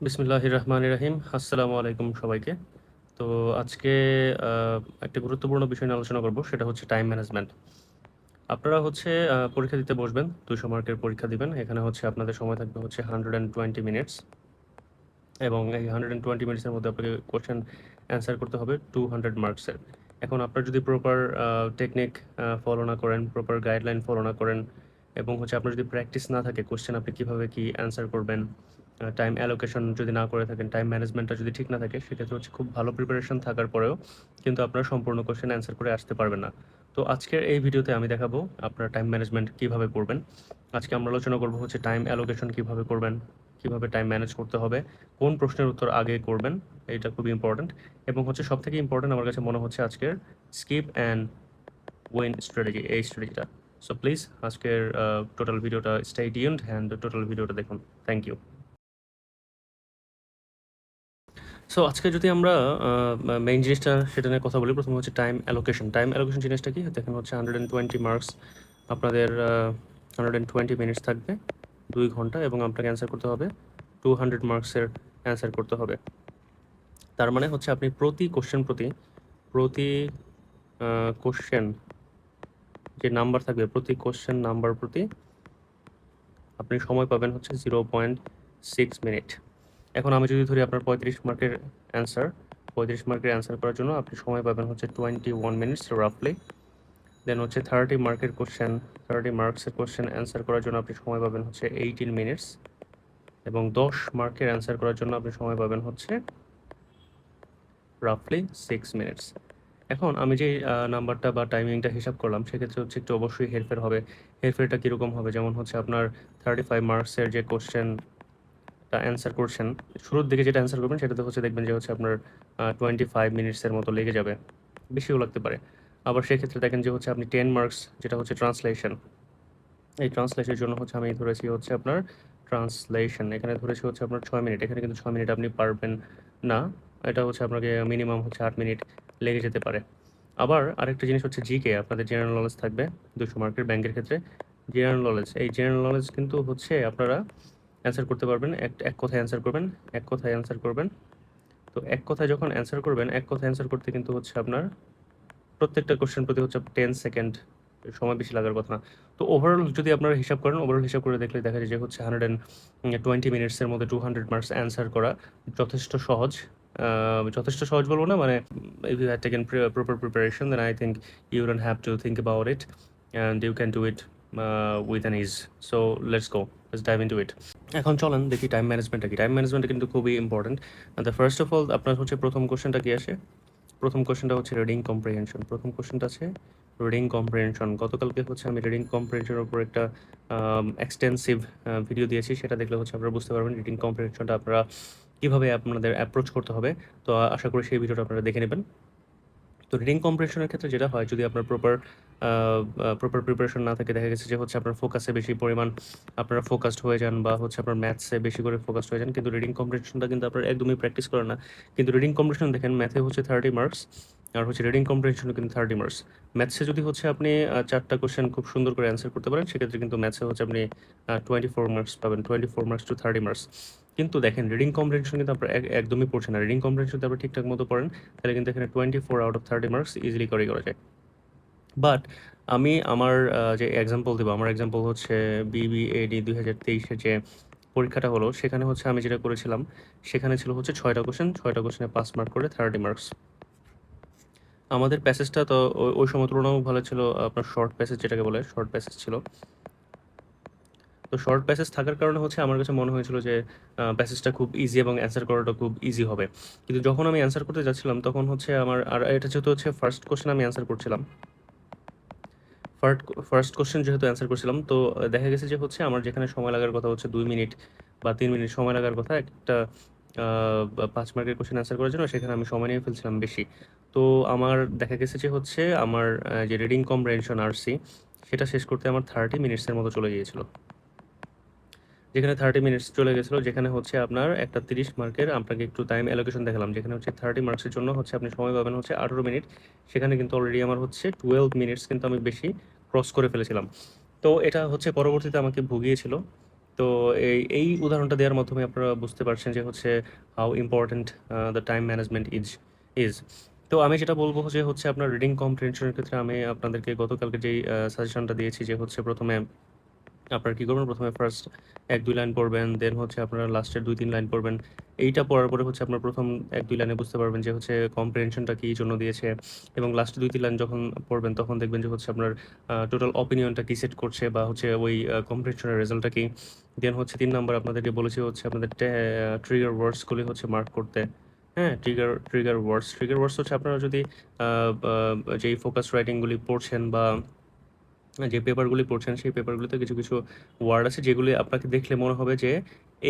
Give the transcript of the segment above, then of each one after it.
বিসমিল্লাহির রহমানির রহিম। আসসালামু আলাইকুম সবাইকে। তো আজকে একটা গুরুত্বপূর্ণ বিষয় নিয়ে আলোচনা করব, সেটা হচ্ছে টাইম ম্যানেজমেন্ট। আপনারা হচ্ছে পরীক্ষা দিতে বসবেন, 200 মার্কের পরীক্ষা দিবেন। এখানে হচ্ছে আপনাদের সময় থাকবে হচ্ছে 120 মিনিটস, এবং এই 120 মিনিটসের মধ্যে আপনাকে কোয়েশ্চেন অ্যান্সার করতে হবে 200 মার্কসের। এখন আপনার যদি প্রপার টেকনিক ফলো না করেন, প্রপার গাইডলাইন ফলো না করেন, এবং হচ্ছে আপনার যদি প্র্যাকটিস না থাকে কোয়েশ্চেন আপনি কীভাবে কী অ্যান্সার করবেন, টাইম অ্যালোকেশন যদি না করে থাকেন, টাইম ম্যানেজমেন্টটা যদি ঠিক না থাকে, সেক্ষেত্রে হচ্ছে খুব ভালো প্রিপারেশন থাকার পরেও কিন্তু আপনারা সম্পূর্ণ কোয়েশ্চেন অ্যান্সার করে আসতে পারবেন না। তো আজকের এই ভিডিওতে আমি দেখাবো আপনারা টাইম ম্যানেজমেন্ট কীভাবে করবেন। আজকে আমরা আলোচনা করবো হচ্ছে টাইম অ্যালোকেশন কীভাবে করবেন, কীভাবে টাইম ম্যানেজ করতে হবে, কোন প্রশ্নের উত্তর আগে করবেন, এটা খুবই ইম্পর্ট্যান্ট। এবং হচ্ছে সবথেকে ইম্পর্ট্যান্ট আমার কাছে মনে হচ্ছে আজকের স্কিপ অ্যান্ড উইন স্ট্র্যাটেজি, এই স্ট্র্যাটেজিটা। সো প্লিজ আজকের টোটাল ভিডিওটা স্টে টিউনড অ্যান্ড টোটাল ভিডিওটা দেখুন। Thank you. সো আজকে যদি আমরা মেইন জিনিসটা সেটা নিয়ে কথা বলি, প্রথমে হচ্ছে টাইম অ্যালোকেশন। টাইম অ্যালোকেশন জিনিসটা কি? দেখেন হচ্ছে 120 মার্কস, আপনাদের 120 মিনিটস থাকবে, 2 ঘন্টা, এবং আপনাকে অ্যান্সার করতে হবে 200 মার্কসের অ্যান্সার করতে হবে। তার মানে হচ্ছে আপনি প্রতি কোশ্চেন যে নাম্বার থাকবে, প্রতি কোশ্চেন নাম্বার প্রতি আপনি সময় পাবেন হচ্ছে 0.6 মিনিট। এখন আমি যদি ধরি আপনার 35 মার্কের অ্যান্সার করার জন্য আপনি সময় পাবেন হচ্ছে 21 মিনিটস রাফলি। দেন হচ্ছে 30 মার্কসের কোশ্চেন অ্যান্সার করার জন্য আপনি সময় পাবেন হচ্ছে 18 মিনিটস, এবং 10 মার্কের অ্যান্সার করার জন্য আপনি সময় পাবেন হচ্ছে রাফলি 6 মিনিটস। এখন আমি যে নাম্বারটা বা টাইমিংটা হিসাব করলাম, সেক্ষেত্রে হচ্ছে একটু অবশ্যই হেরফের হবে। হেরফেরটা কীরকম হবে? যেমন হচ্ছে আপনার 35 মার্কসের যে কোশ্চেনটা অ্যান্সার করছেন, শুরুর দিকে যেটা অ্যান্সার করবেন সেটাতে হচ্ছে দেখবেন যে হচ্ছে আপনার 25 মিনিটসের মতো লেগে যাবে, বেশিও লাগতে পারে। আবার সেক্ষেত্রে দেখেন যে হচ্ছে আপনি 10 মার্কস, যেটা হচ্ছে ট্রান্সলেশন, এই ট্রান্সলেশনের জন্য হচ্ছে আমি ধরেছি হচ্ছে আপনার ট্রান্সলেশন, এখানে ধরেছি হচ্ছে আপনার 6 মিনিট। এখানে কিন্তু 6 মিনিট আপনি পারবেন না, এটা হচ্ছে আপনাকে মিনিমাম হচ্ছে 8 মিনিট লেগে যেতে পারে। আবার আরেকটা জিনিস হচ্ছে জিকে, আপনাদের জেনারেল নলেজ থাকবে 200 মার্কের ব্যাংকের ক্ষেত্রে। জেনারেল নলেজ, এই জেনারেল নলেজ কিন্তু হচ্ছে আপনারা অ্যান্সার করতে পারবেন, এক কথায় অ্যান্সার করবেন, এক কথায় অ্যান্সার করবেন। তো এক কথায় যখন অ্যান্সার করবেন, এক কথায় অ্যান্সার করতে কিন্তু হচ্ছে আপনার প্রত্যেকটা কোশ্চেন প্রতি হচ্ছে 10 সেকেন্ড, সময় বেশি লাগার কথা না। তো ওভারঅল যদি আপনারা হিসাব করেন, ওভারঅল হিসাব করে দেখলে দেখা যায় যে হচ্ছে 120 মিনিটসের মধ্যে 200 মার্কস অ্যান্সার করা যথেষ্ট সহজ। যথেষ্ট সহজ বলবো না, মানে if you had taken proper preparation, then I think you don't have to think about it and you can do it with an ease. So let's go, let's dive into it. এখন চলেন দেখি time ম্যানেজমেন্টটা কি। Time ম্যানেজমেন্টটা কিন্তু খুবই important. First of all আপনার হচ্ছে প্রথম কোশ্চেনটা কি আসে? প্রথম কোশ্চেনটা হচ্ছে রিডিং কম্প্রিহেনশন। প্রথম কোশ্চেনটা আছে রিডিং কম্প্রিহেনশন। গতকালকে হচ্ছে আমি রিডিং কম্প্রিহেনশনের উপর একটা এক্সটেন্সিভ ভিডিও দিয়েছি, সেটা দেখলে হচ্ছে আপনারা বুঝতে পারবেন রিডিং কম্প্রিহেনশনটা আপনারা কীভাবে আপনাদের অ্যাপ্রোচ করতে হবে। তো আশা করি সেই ভিডিওটা আপনারা দেখে নেবেন। তো রিডিং কম্প্রিহেনশনের ক্ষেত্রে যেটা হয়, যদি আপনার প্রপার প্রিপারেশন না থাকে, দেখা গেছে যে হচ্ছে আপনার ফোকাসে বেশি পরিমাণ আপনারা ফোকাসড হয়ে যান, বা হচ্ছে আপনার ম্যাথসে বেশি করে ফোকাসড হয়ে যান, কিন্তু রিডিং কম্প্রিহেনশনটা কিন্তু আপনারা একদমই প্র্যাকটিস করেন না। কিন্তু রিডিং কম্প্রিহেনশন দেখেন, ম্যাথে হচ্ছে 30 মার্কস, আর হচ্ছে রিডিং কম্প্রিহেনশনও কিন্তু 30 মার্কস। ম্যাথসে যদি হচ্ছে আপনি 4টা কোশ্চেন খুব সুন্দর করে অ্যান্সার করতে পারেন, সেক্ষেত্রে কিন্তু ম্যাথসে হচ্ছে আপনি 24 মার্কস পাবেন, 24 মার্কস টু 30 মার্কস। কিন্তু দেখেন রিডিং কম্প্রিহেনশন কিন্তু আপনার একদমই পড়ছে না। রিডিং কম্প্রিহেনশন যদি আপনি ঠিকঠাক মতো পড়েন, তাহলে কিন্তু এখানে 24 আউট অফ 30 মার্কস ইজিলি করা যায়। বাট আমি আমার যে এক্সাম্পল দেবো, আমার এক্সাম্পল হচ্ছে বিবিএডি 2023-এর যে পরীক্ষাটা হলো, সেখানে হচ্ছে আমি যেটা করেছিলাম, সেখানে ছিল হচ্ছে 6টা কোশ্চেন, 6টা কোশ্চেনে 5 মার্ক করে 30 মার্কস। আমাদের প্যাসেজটা তো ওই সময় তুলনামূলক ভালো ছিল, আপনার শর্ট প্যাসেজ যেটাকে বলে, শর্ট প্যাসেজ ছিল। তো শর্ট প্যাসেজ থাকার কারণে হচ্ছে আমার কাছে মনে হয়েছিল যে প্যাসেজটা খুব ইজি এবং অ্যান্সার করাটা খুব ইজি হবে। কিন্তু যখন আমি অ্যান্সার করতে যাচ্ছিলাম, তখন হচ্ছে আমার, আর এটা যেহেতু হচ্ছে ফার্স্ট কোশ্চেন আমি অ্যান্সার করছিলাম, ফার্স্ট কোশ্চেন যেহেতু অ্যান্সার করছিলাম, তো দেখা গেছে যে হচ্ছে আমার যেখানে সময় লাগার কথা হচ্ছে 2 মিনিট বা 3 মিনিট সময় লাগার কথা একটা 5 মার্কের কোশ্চেন অ্যান্সার করার জন্য, সেখানে আমি সময় নিয়ে ফেলছিলাম বেশি। তো আমার দেখা গেছে যে হচ্ছে আমার যে রিডিং কম্প্রিহেনশন আরসি, সেটা শেষ করতে আমার 30 মিনিটসের মতো চলে গিয়েছিল। যেখানে 30 মিনিটস চলে গেছিলো, যেখানে হচ্ছে আপনার একটা 30 মার্কের আপনাকে একটু টাইম অ্যালোকেশন দেখালাম, যেখানে হচ্ছে 30 মার্কসের জন্য হচ্ছে আপনি সময় পাবেন হচ্ছে 18 মিনিট। সেখানে কিন্তু অলরেডি আমার হচ্ছে 12 মিনিটস কিন্তু আমি বেশি ক্রস করে ফেলেছিলাম। তো এটা হচ্ছে পরবর্তীতে আমাকে ভুগিয়েছিল। তো এই উদাহরণটা দেওয়ার মাধ্যমে আপনারা বুঝতে পারছেন যে হচ্ছে how important the time management is. তো আমি যেটা বলবো যে হচ্ছে আপনার রিডিং কম্প্রিহেনশনের ক্ষেত্রে আমি আপনাদেরকে গতকালকে যেই সাজেশনটা দিয়েছি যে হচ্ছে প্রথমে আপনারা কি করবেন, প্রথমে ফার্স্ট ১-২ লাইন পড়বেন, দেন হচ্ছে আপনারা লাস্টের ২-৩ লাইন পড়বেন। এইটা পড়ার পরে হচ্ছে আপনার প্রথম ১-২ লাইনে বুঝতে পারবেন যে হচ্ছে কম্প্রিহেনশনটা কী জন্য দিয়েছে, এবং লাস্টে ২-৩ লাইন যখন পড়বেন তখন দেখবেন যে হচ্ছে আপনার টোটাল অপিনিয়নটা কী সেট করছে বা হচ্ছে ওই কম্প্রিহেনশনের রেজাল্টটা কী। দেন হচ্ছে ৩ নাম্বার আপনাদেরকে বলেছি হচ্ছে আপনাদের ট্রিগার ওয়ার্ডসগুলি হচ্ছে মার্ক করতে। হ্যাঁ? ট্রিগার ওয়ার্ডস হচ্ছে আপনারা যদি আ বা যেই ফোকাস রাইটিংগুলি পড়ছেন বা যে পেপারগুলি পড়ছেন সেই পেপারগুলিতে কিছু, কিছু ওয়ার্ড আছে যেগুলি আপনাকে দেখলে মনে হবে যে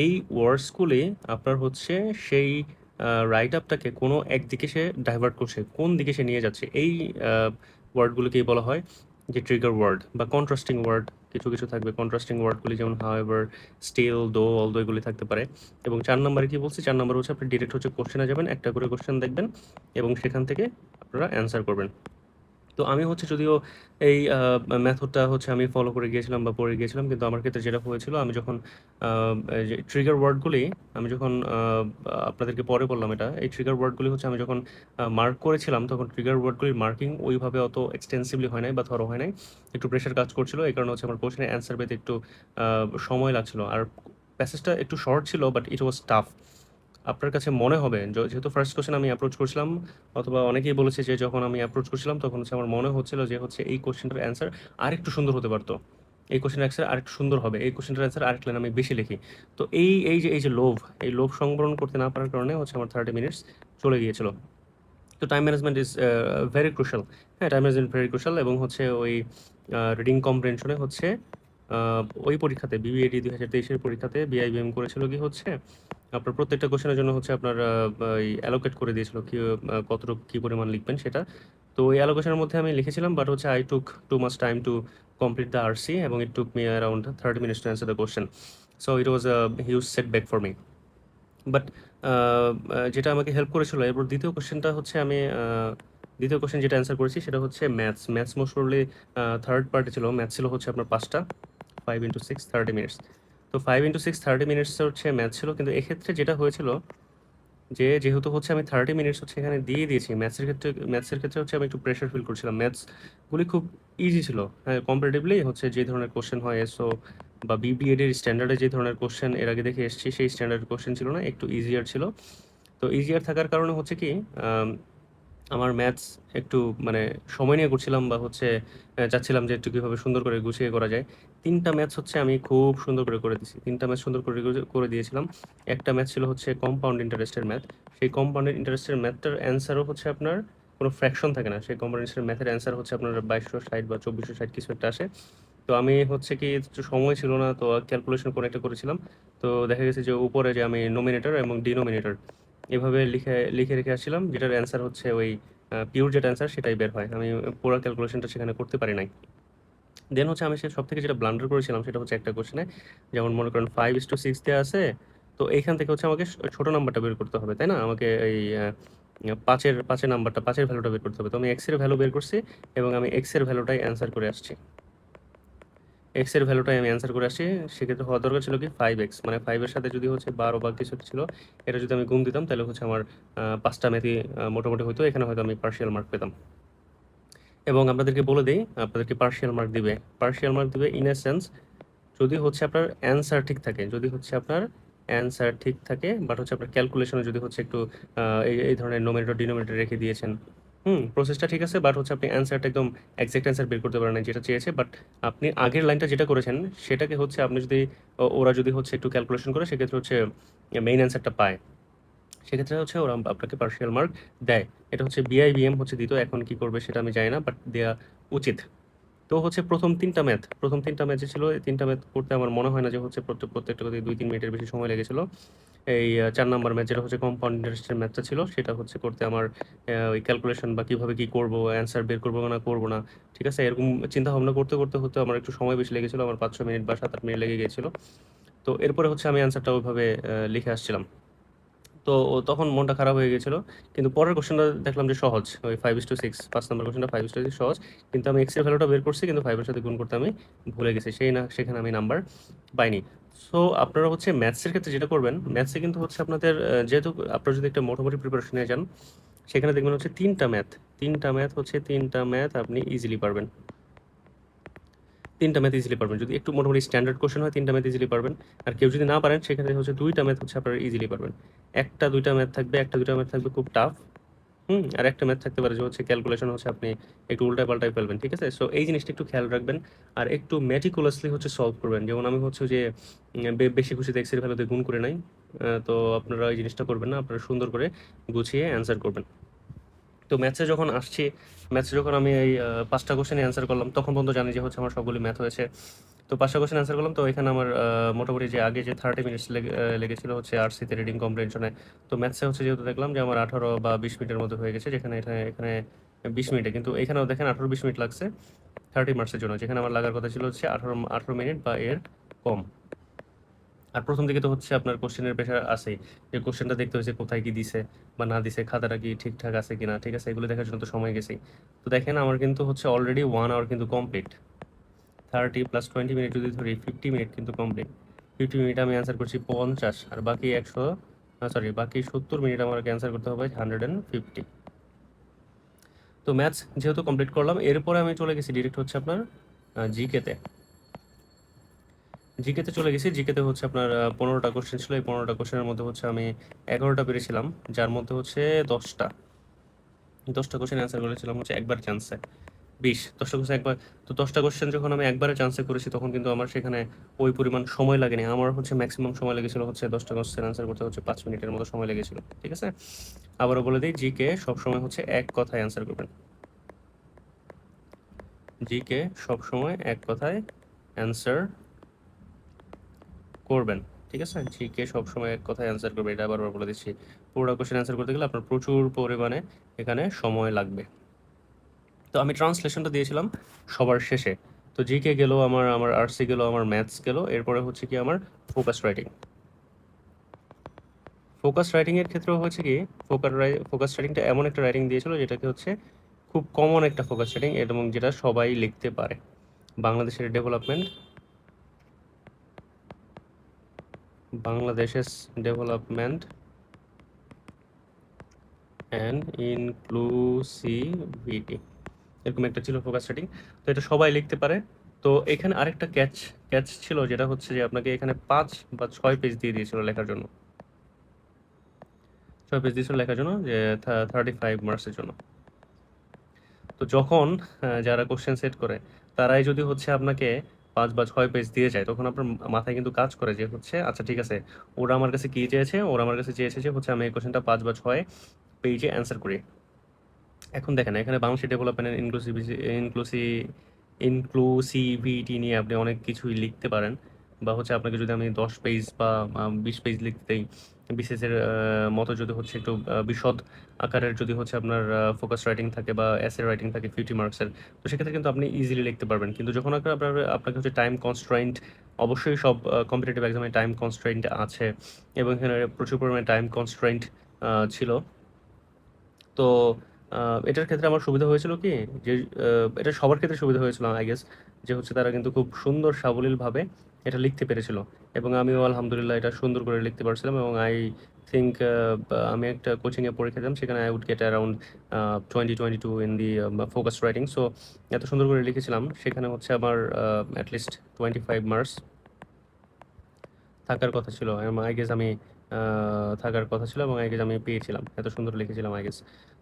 এই ওয়ার্ডসগুলি আপনার হচ্ছে সেই রাইট আপটাকে কোনো একদিকে সে ডাইভার্ট করছে। কোন দিকে সে নিয়ে যাচ্ছে। এই আ ওয়ার্ডগুলোকেই বলা হয় যে ট্রিগার ওয়ার্ড বা কন্ট্রাস্টিং ওয়ার্ড। কিছু, কিছু থাকবে কন্ট্রাস্টিং ওয়ার্ডগুলি, যেমন হাউএভার, স্টিল, দো, অলদো এগুলি থাকতে পারে। এবং ৪ নাম্বারে কি বলছি? ৪ নাম্বার হচ্ছে আপনি ডিরেক্ট হচ্ছে কোয়েশ্চেনে যাবেন। একটা করে কোয়েশ্চেন দেখবেন এবং সেখান থেকে আপনারা অ্যান্সার করবেন। তো আমি হচ্ছে যদিও এই মেথডটা হচ্ছে আমি ফলো করে গিয়েছিলাম বা পড়ে গিয়েছিলাম। কিন্তু আমার ক্ষেত্রে যেটা হয়েছিল, আমি যখন আ এই যে ট্রিগার ওয়ার্ডগুলি আমি যখন আপনাদেরকে পরে বললাম এটা। এই ট্রিগার ওয়ার্ডগুলি হচ্ছে আমি যখন মার্ক করেছিলাম তখন ট্রিগার ওয়ার্ডগুলির মার্কিং ওইভাবে অত এক্সটেন্সিভলি হয় নাই বা থরো হয় নাই। একটু প্রেশার কাজ করছিল। এই কারণে হচ্ছে আমার কোয়েশ্চেনের অ্যান্সার পেতে একটু আ সময় লাগছিল। আর প্যাসেজটা একটু শর্ট ছিল, বাট ইট ওয়াজ টাফ। আপনার কাছে মনে হবে যেহেতু ফার্স্ট কোয়েশ্চেন আমি অ্যাপ্রোচ করছিলাম, অথবা অনেকেই বলেছে যে যখন আমি অ্যাপ্রোচ করছিলাম তখন হচ্ছে আমার মনে হচ্ছিল যে হচ্ছে এই কোয়েশ্চেনটার অ্যান্সার আরেকটু সুন্দর হতে পারতো। এই কোয়েশ্চেনের অ্যান্সার আরেকটু সুন্দর হবে। এই কোয়েশ্চেনটার অ্যান্সার আরেক লাইন আমি বেশি লিখি। তো এই যে লোভ, এই লোভ সংবরণ করতে না পারার কারণে হচ্ছে আমার 30 মিনিটস চলে গিয়েছিল। তো time management is very crucial. হ্যাঁ, টাইম ম্যানেজমেন্ট ভেরি ক্রুশাল। এবং হচ্ছে ওই রিডিং কম্প্রিহেনশনে হচ্ছে ওই পরীক্ষাতে বিবিএডি ২০২৩ এর পরীক্ষাতে বিআইবিএম করেছিল কি হচ্ছে আপনার প্রত্যেকটা কোয়েশ্চেনের জন্য হচ্ছে আপনার এই অ্যালোকেট করে দিয়েছিল কি কতটুকু কি পরিমাণ লিখবেন সেটা। তো ওই অ্যালোকেশনের মধ্যে আমি লিখেছিলাম, বাট হচ্ছে I took too much time to complete the RC, এবং it took me around 30 minutes to answer the question. So it was a huge setback for me. But যেটা আমাকে হেল্প করেছিল, এরপর দ্বিতীয় কোয়েশ্চেন যেটা অ্যান্সার করেছি সেটা হচ্ছে ম্যাথস মোস্ট প্রবাবলি থার্ড পার্টে ছিল। ম্যাথস ছিল হচ্ছে আপনার ৫টা, 5 ইন্টু 6 30 মিনিটস। তো 5 ইন্টু 6 30 মিনিটস হচ্ছে ম্যাথ ছিল। কিন্তু এক্ষেত্রে যেটা হয়েছিল যেহেতু হচ্ছে আমি 30 মিনিটস হচ্ছে এখানে দিয়ে দিয়েছি, ম্যাথসের ক্ষেত্রে হচ্ছে আমি একটু প্রেশার ফিল করছিলাম। ম্যাথসগুলি খুব ইজি ছিল। হ্যাঁ, কম্পারেটিভলি হচ্ছে যে ধরনের কোশ্চেন হয় এসও বা বিবিএড এর স্ট্যান্ডার্ডে যে ধরনের কোশ্চেন এর আগে দেখে এসেছি সেই স্ট্যান্ডার্ড কোশ্চেন ছিল না, একটু ইজিয়ার ছিল। তো ইজিয়ার থাকার কারণে হচ্ছে কি আম আমার ম্যাথস একটু মানে সময় নিয়ে করছিলাম বা হচ্ছে চাচ্ছিলাম যে একটু কীভাবে সুন্দর করে গুছিয়ে করা যায়। ৩ টা ম্যাথস হচ্ছে আমি খুব সুন্দর করে দিছি। ৩ টা ম্যাথস সুন্দর করে দিয়েছিলাম। একটা ম্যাথ ছিল হচ্ছে কম্পাউন্ড ইন্টারেস্টের ম্যাথ। সেই কম্পাউন্ড ইন্টারেস্টের ম্যাথটার অ্যান্সারও হচ্ছে আপনার কোনো ফ্র্যাকশন থাকে না। সেই কম্পাউন্ড ইন্টারেস্টের ম্যাথের অ্যান্সার হচ্ছে আপনার ২২৬০ বা ২৪৬০ কিছু একটা আসে। তো আমি হচ্ছে কি একটু সময় ছিল না, তো ক্যালকুলেশন করে একটা করেছিলাম। তো দেখা গেছে যে উপরে যে আমি নোমিনেটর এবং ডিনোমিনেটর এভাবে লিখে রেখে আসছিলাম, যেটার অ্যান্সার হচ্ছে ওই পিওর যেটা অ্যান্সার সেটাই বের হয়। আমি পুরা ক্যালকুলেশনটা সেখানে করতে পারি নাই। দেন হচ্ছে আমি সবথেকে যেটা ব্লান্ডার করেছিলাম সেটা হচ্ছে একটা কোয়েশ্চেনে, যেমন মনে করেন 5:6 দেয়া আছে। তো এইখান থেকে হচ্ছে আমাকে ছোট নাম্বারটা বের করতে হবে, তাই না? আমাকে এই ৫ এর নাম্বারটা, ৫ এর ভ্যালুটা বের করতে হবে। তো আমি x এর ভ্যালু বের করছি এবং আমি x এর ভ্যালুটাই অ্যান্সার করে আসছি। x এর ভ্যালুটাই আমি অ্যান্সার করে আসছি। সেক্ষেত্রে হওয়া দরকার ছিল কি 5x, মানে 5 এর সাথে যদি হচ্ছে 12 বা কিছু একটা ছিল, এটা যদি আমি গুণ দিতাম তাহলে হচ্ছে আমার ৫ টা ম্যাথই মোটামুটি হইতো। এখানে হয়তো আমি পার্শিয়াল মার্ক পেতাম। এবং আপনাদেরকে বলে দেই, আপনাদেরকে পার্শিয়াল মার্ক দিবে। পার্শিয়াল মার্ক দিবে ইন এ সেন্স যদি হচ্ছে আপনার অ্যান্সার ঠিক থাকে। যদি হচ্ছে আপনার অ্যান্সার ঠিক থাকে, বাট হচ্ছে আপনার ক্যালকুলেশনে যদি হচ্ছে একটু এই ধরনের নোমিনেটর ডিনোমিনেটর রেখে দিয়েছেন। প্রসেসটা ঠিক আছে, বাট হচ্ছে আপনি অ্যান্সারটা একদম এক্সাক্ট অ্যান্সার বের করতে পারেন নাই যেটা চেয়েছে। বাট আপনি আগের লাইনটা যেটা করেছেন সেটাকে হচ্ছে আপনি যদি ওরা যদি হচ্ছে একটু ক্যালকুলেশন করে সেক্ষেত্রে হচ্ছে মেইন অ্যান্সারটা পায়। সেক্ষেত্রে হচ্ছে ওরা আপনাকে পার্শিয়াল মার্ক দেয়। এটা হচ্ছে বিআইবিএম হচ্ছে দিত। এখন কি করবে সেটা আমি জানি না, বাট দেয়া উচিত। তো হচ্ছে প্রথম ৩টা ম্যাচ যে ছিল, এই ৩টা ম্যাচ করতে আমার মনে হয় না যে হচ্ছে প্রত্যেকটাতে ২-৩ মিনিটের বেশি সময় লেগেছিল। এই ৪ নাম্বার ম্যাচ যেটা হচ্ছে কম্পাউন্ড ইন্টারেস্টের ম্যাথটা ছিল, সেটা হচ্ছে করতে আমার ওই ক্যালকুলেশন বা কিভাবে কি করব, অ্যান্সার বের করব না করব না। ঠিক আছে? এরকম চিন্তাভাবনা করতে হতে আমার একটু সময় বেশি লেগেছিল। আমার ৫-৬ মিনিট বা ৭-৮ মিনিট লেগে গিয়েছিল। তো এরপরে হচ্ছে আমি অ্যান্সারটা ওইভাবে লিখে আসছিলাম। তো তখন মনটা খারাপ হয়ে গেছিল। কিন্তু পরের কোশ্চেনটা দেখলাম যে সহজ। ওই 5:6 5 নাম্বার কোশ্চেনটা 5:6 সহজ। কিন্তু আমি x এর ভ্যালুটা বের করছি কিন্তু 5 এর সাথে গুণ করতে আমি ভুলে গেছি। সেখানে আমি নাম্বার পাইনি। সো আপনারা হচ্ছে ম্যাথসের ক্ষেত্রে যেটা করবেন, ম্যাথসে কিন্তু হচ্ছে আপনাদের যেহেতু আপনারা যদি একটা মোটামুটি প্রিপারেশন নিয়ে যান, সেখানে দেখবেন হচ্ছে 3টা ম্যাথ আপনি ইজিলি পারবেন। 3টা ম্যাথ ইজিলি পারবেন। যদি একটু মোটামুটি স্ট্যান্ডার্ড কোশ্চেন হয় 3টা ম্যাথ ইজিলি পারবেন। আর কেউ যদি না পারেন সেক্ষেত্রে হচ্ছে 2টা ম্যাথ হচ্ছে আপনারা ইজিলি পারবেন। 1টা 2টা ম্যাথ থাকবে, 1টা 2টা ম্যাথ থাকবে খুব টাফ। আর একটা ম্যাথ থাকতে পারে যে হচ্ছে ক্যালকুলেশন হচ্ছে আপনি একটু উল্টায় পাল্টায় ফেলবেন, ঠিক আছে? সো এই জিনিসটা একটু খেয়াল রাখবেন আর একটু মেটিকুলাসলি হচ্ছে সলভ করবেন। যেমন আমি হচ্ছে যে বেশি খুশিতে এক্সের ভ্যালুতে গুণ করে নাই। তো আপনারা এই জিনিসটা করবেন না, আপনারা সুন্দর করে গুছিয়ে অ্যান্সার করবেন। তো ম্যাথসে যখন আমি এই 5টা কোশ্চেনে অ্যান্সার করলাম তখন পর্যন্ত জানি যে হচ্ছে আমার সবগুলি ম্যাথ হয়েছে। তো 5টা কোশ্চেন অ্যান্সার করলাম। তো এখানে আমার মোটামুটি যে আগে যে 30 মিনিটস লেগেছিল হচ্ছে আরসিতে রিডিং কম্প্রিহেনশনে, তো ম্যাথসে হচ্ছে যেহেতু দেখলাম যে আমার 18 বা 20 মিনিটের মধ্যে হয়ে গেছে, যেখানে এখানে 20 মিনিটে, কিন্তু এখানেও দেখেন 18-20 মিনিট লাগছে 30 মার্কসের জন্য, যেখানে আমার লাগার কথা ছিল হচ্ছে 18 মিনিট বা এর কম। আর প্রথম দিকে তো হচ্ছে আপনার কোশ্চেনের প্রেশার আছেই, যে কোশ্চেনটা দেখতে হয়েছে কোথায় কি দিছে বা না দিছে, খাতাটা কি ঠিকঠাক আছে কিনা, ঠিক আছে, এগুলো দেখার জন্য তো সময় গেছেই। তো দেখেন আমার কিন্তু হচ্ছে অলরেডি 1 আওয়ার কিন্তু কমপ্লিট। 30 + 20 মিনিট যদি ধরি 50 মিনিট কিন্তু কমপ্লিট। 50 মিনিট আমি অ্যান্সার করছি 50, আর বাকি 70 মিনিট আমাকে অ্যান্সার করতে হবে 150। তো ম্যাথস যেহেতু কমপ্লিট করলাম, এরপরে আমি চলে গেছি ডিরেক্ট হচ্ছে আপনার জিকেতে। জিকেতে হচ্ছে আপনার 15টা কোশ্চেন ছিল। এই 15টা কোশ্চেনের মধ্যে হচ্ছে আমি 11টা পেরেছিলাম, যার মধ্যে হচ্ছে 10টা কোশ্চেন অ্যান্সার করেছিলাম হচ্ছে একবার চান্সে। 10টা কোশ্চেন একবার। তো 10টা কোশ্চেন যখন আমি একবারে চান্সে করেছি তখন কিন্তু আমার সেখানে ওই পরিমাণ সময় লাগেনি। আমার হচ্ছে ম্যাক্সিমাম সময় লেগেছিল হচ্ছে 10টা কোশ্চেন অ্যান্সার করতে হচ্ছে 5 মিনিটের মতো সময় লেগেছিল, ঠিক আছে? আবারও বলে দিই, জিকে সবসময় হচ্ছে এক কথায় অ্যান্সার করবেন। জিকে সবসময় এক কথায় অ্যান্সার করবেন, ঠিক আছে? জিকে সবসময় এক কথায় অ্যান্সার করবে, এটা বারবার বলে দিচ্ছি। পুরো কোশ্চেন অ্যান্সার করতে গেলে আপনার প্রচুর পরিমাণে এখানে সময় লাগবে। তো আমি ট্রান্সলেশনটা দিয়েছিলাম সবার শেষে। তো জিকে গেল, আমার আরসি গেল, আমার ম্যাথস গেল, এরপরে হচ্ছে কি আমার ফোকাস রাইটিং। ফোকাস রাইটিংয়ের ক্ষেত্রেও হচ্ছে কি, ফোকাস রাইটিংটা এমন একটা রাইটিং দিয়েছিল যেটাকে হচ্ছে খুব কমন একটা ফোকাস রাইটিং এবং যেটা সবাই লিখতে পারে। বাংলাদেশের ডেভেলপমেন্ট অ্যান্ড ইনক্লুসিভিটি, এরকম একটা ছিল ফোকাস রাইটিং। তো এটা সবাই লিখতে পারে। তো এখানে আরেকটা ক্যাচ ছিল, যেটা হচ্ছে যে আপনাকে এখানে 5 বা 6 পেজ দিয়ে দিয়েছিল লেখার জন্য। 6 পেজ দিয়েছিল লেখার জন্য, যে 35 মার্কসের জন্য। তো যখন যারা কোশ্চেন সেট করে তারাই যদি হচ্ছে আপনাকে 5 বা 6 পেজ দিয়ে যায়, তখন আপনার মাথায় কিন্তু কাজ করে যে হচ্ছে আচ্ছা ঠিক আছে, ওরা আমার কাছে কি চেয়েছে, ওরা আমার কাছে চেয়েছে যে হচ্ছে আমি এই কোশ্চেনটা 5 বা 6 পেজে অ্যান্সার করি। এখন দেখেন এখানে বাংলাদেশের ডেভেলপমেন্ট ইনক্লুসিভিটি নিয়ে আপনি অনেক কিছুই লিখতে পারেন, বা হচ্ছে আপনাকে যদি আমি 10 পেজ বা 20 পেজ লিখতে দেই, বিসিএস এর মতো যদি হচ্ছে একটু বিশদ আকারের যদি হচ্ছে আপনার ফোকাস রাইটিং থাকে বা এসে রাইটিং থাকে 50 মার্কসের, তো সেক্ষেত্রে কিন্তু আপনি ইজিলি লিখতে পারবেন। কিন্তু যখন আপনাকে হচ্ছে টাইম কনস্ট্রেন্ট, অবশ্যই সব কম্পিটিটিভ এক্সামে টাইম কনস্ট্রেন্ট আছে এবং এখানে প্রচুর পরিমাণে টাইম কনস্ট্রেন্ট ছিল। তো এটার ক্ষেত্রে আমার সুবিধা হয়েছিল কি, যে এটা সবার ক্ষেত্রে সুবিধা হয়েছিল আই গেস, যে হচ্ছে তারা কিন্তু খুব সুন্দর সাবলীলভাবে এটা লিখতে পেরেছিল এবং আমিও আলহামদুলিল্লাহ এটা সুন্দর করে লিখতে পারছিলাম। এবং আই থিঙ্ক আমি একটা কোচিংয়ে পরীক্ষা দিলাম, সেখানে I would get around 20-22 in the focus writing. So এত সুন্দর করে লিখেছিলাম, সেখানে হচ্ছে আমার অ্যাটলিস্ট 25 মার্কস থাকার কথা ছিল। আই গেস আমি থাকার কথা ছিল এবং আই গেস আমি পেয়েছিলাম, এত সুন্দর লিখেছিলাম আই গেস।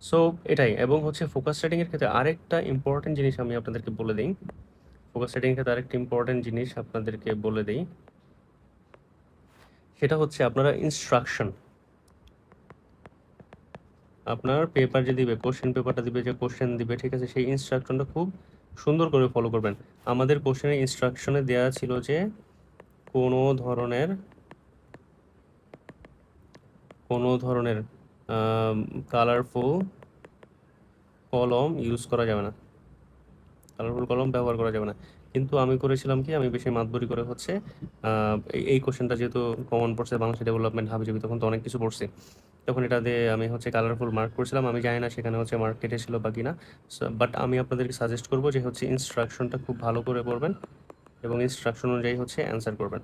সো এটাই। এবং হচ্ছে ফোকাস রাইটিংয়ের ক্ষেত্রে আরেকটা ইম্পর্টেন্ট জিনিস আমি আপনাদেরকে বলে দিই। ফোকাস রাইটিংয়ের ক্ষেত্রে আরেকটা ইম্পর্টেন্ট জিনিস আপনাদেরকে বলে দিই, সেটা হচ্ছে আপনারা ইনস্ট্রাকশন। আপনার পেপার যে দিবে, কোশ্চেন পেপারটা দিবে, যে কোশ্চেন দিবে, ঠিক আছে, সেই ইনস্ট্রাকশনটা খুব সুন্দর করে ফলো করবেন। আমাদের কোশ্চেনের ইনস্ট্রাকশনে দেওয়া ছিল যে কোনো ধরনের কালারফুল কলম ইউজ করা যাবে না, কালারফুল কলম ব্যবহার করা যাবে না। কিন্তু আমি করেছিলাম কি, আমি বেশি মাতবরি করে হচ্ছে এই কোশ্চেনটা যেহেতু কমন পড়ছে, বাংলাদেশ ডেভেলপমেন্ট হাবিজাবি, তখন তো অনেক কিছু পড়ছি। তখন এটা দিয়ে আমি হচ্ছে কালারফুল মার্ক করছিলাম। আমি জানি না সেখানে হচ্ছে মার্ক কেটেছিল বা কিনা। বাট আমি আপনাদেরকে সাজেস্ট করব যে হচ্ছে ইনস্ট্রাকশনটা খুব ভালো করে পড়বেন এবং ইনস্ট্রাকশন অনুযায়ী হচ্ছে অ্যান্সার করবেন।